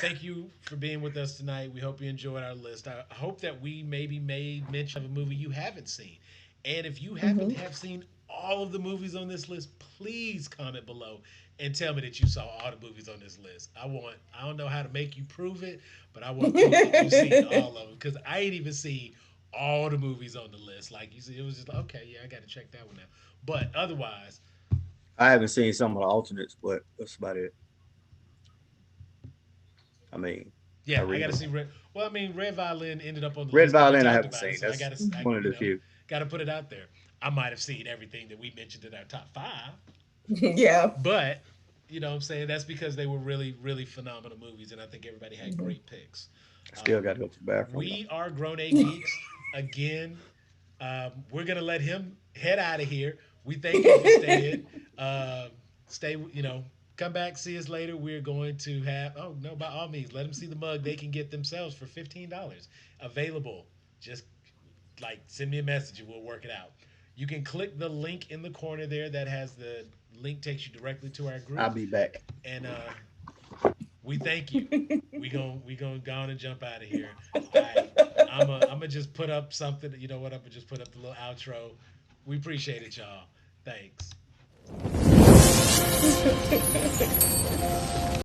thank you for being with us tonight. We hope you enjoyed our list. I hope that we maybe made mention of a movie you haven't seen. And if you happen Hmm. to have seen all of the movies on this list, please comment below and tell me that you saw all the movies on this list. I don't know how to make you prove it, but I want proof that you've seen all of them because I ain't even see all the movies on the list. Like you see, it was just like, okay, yeah, I got to check that one out. But otherwise, I haven't seen some of the alternates, but that's about it. I mean, I yeah, I read got to them. see Red. Well, I mean, Red Violin ended up on the Red list because we Violin, I talked haven't about it, seen. so I got That's to, one of the few. got to put it out there. I might have seen everything that we mentioned in our top five, Yeah. but you know what I'm saying that's because they were really, really phenomenal movies, and I think everybody had Mhm. great picks. I still got Um, to go to the bathroom though. we are Grown A Geeks again. We're gonna let him head out of here. We thank you for staying. Um, stay, come back, see us later. We're going to have. Oh no, by all means, let them see the mug they can get themselves for $15. Available. Just like send me a message and we'll work it out. You can click the link in the corner there that has the link takes you directly to our I'll group, be back. and we thank you. We gonna go on and jump out of here. I I'm gonna just put up something. You know what? I'm gonna just put up the little outro. We appreciate it, y'all. Thanks.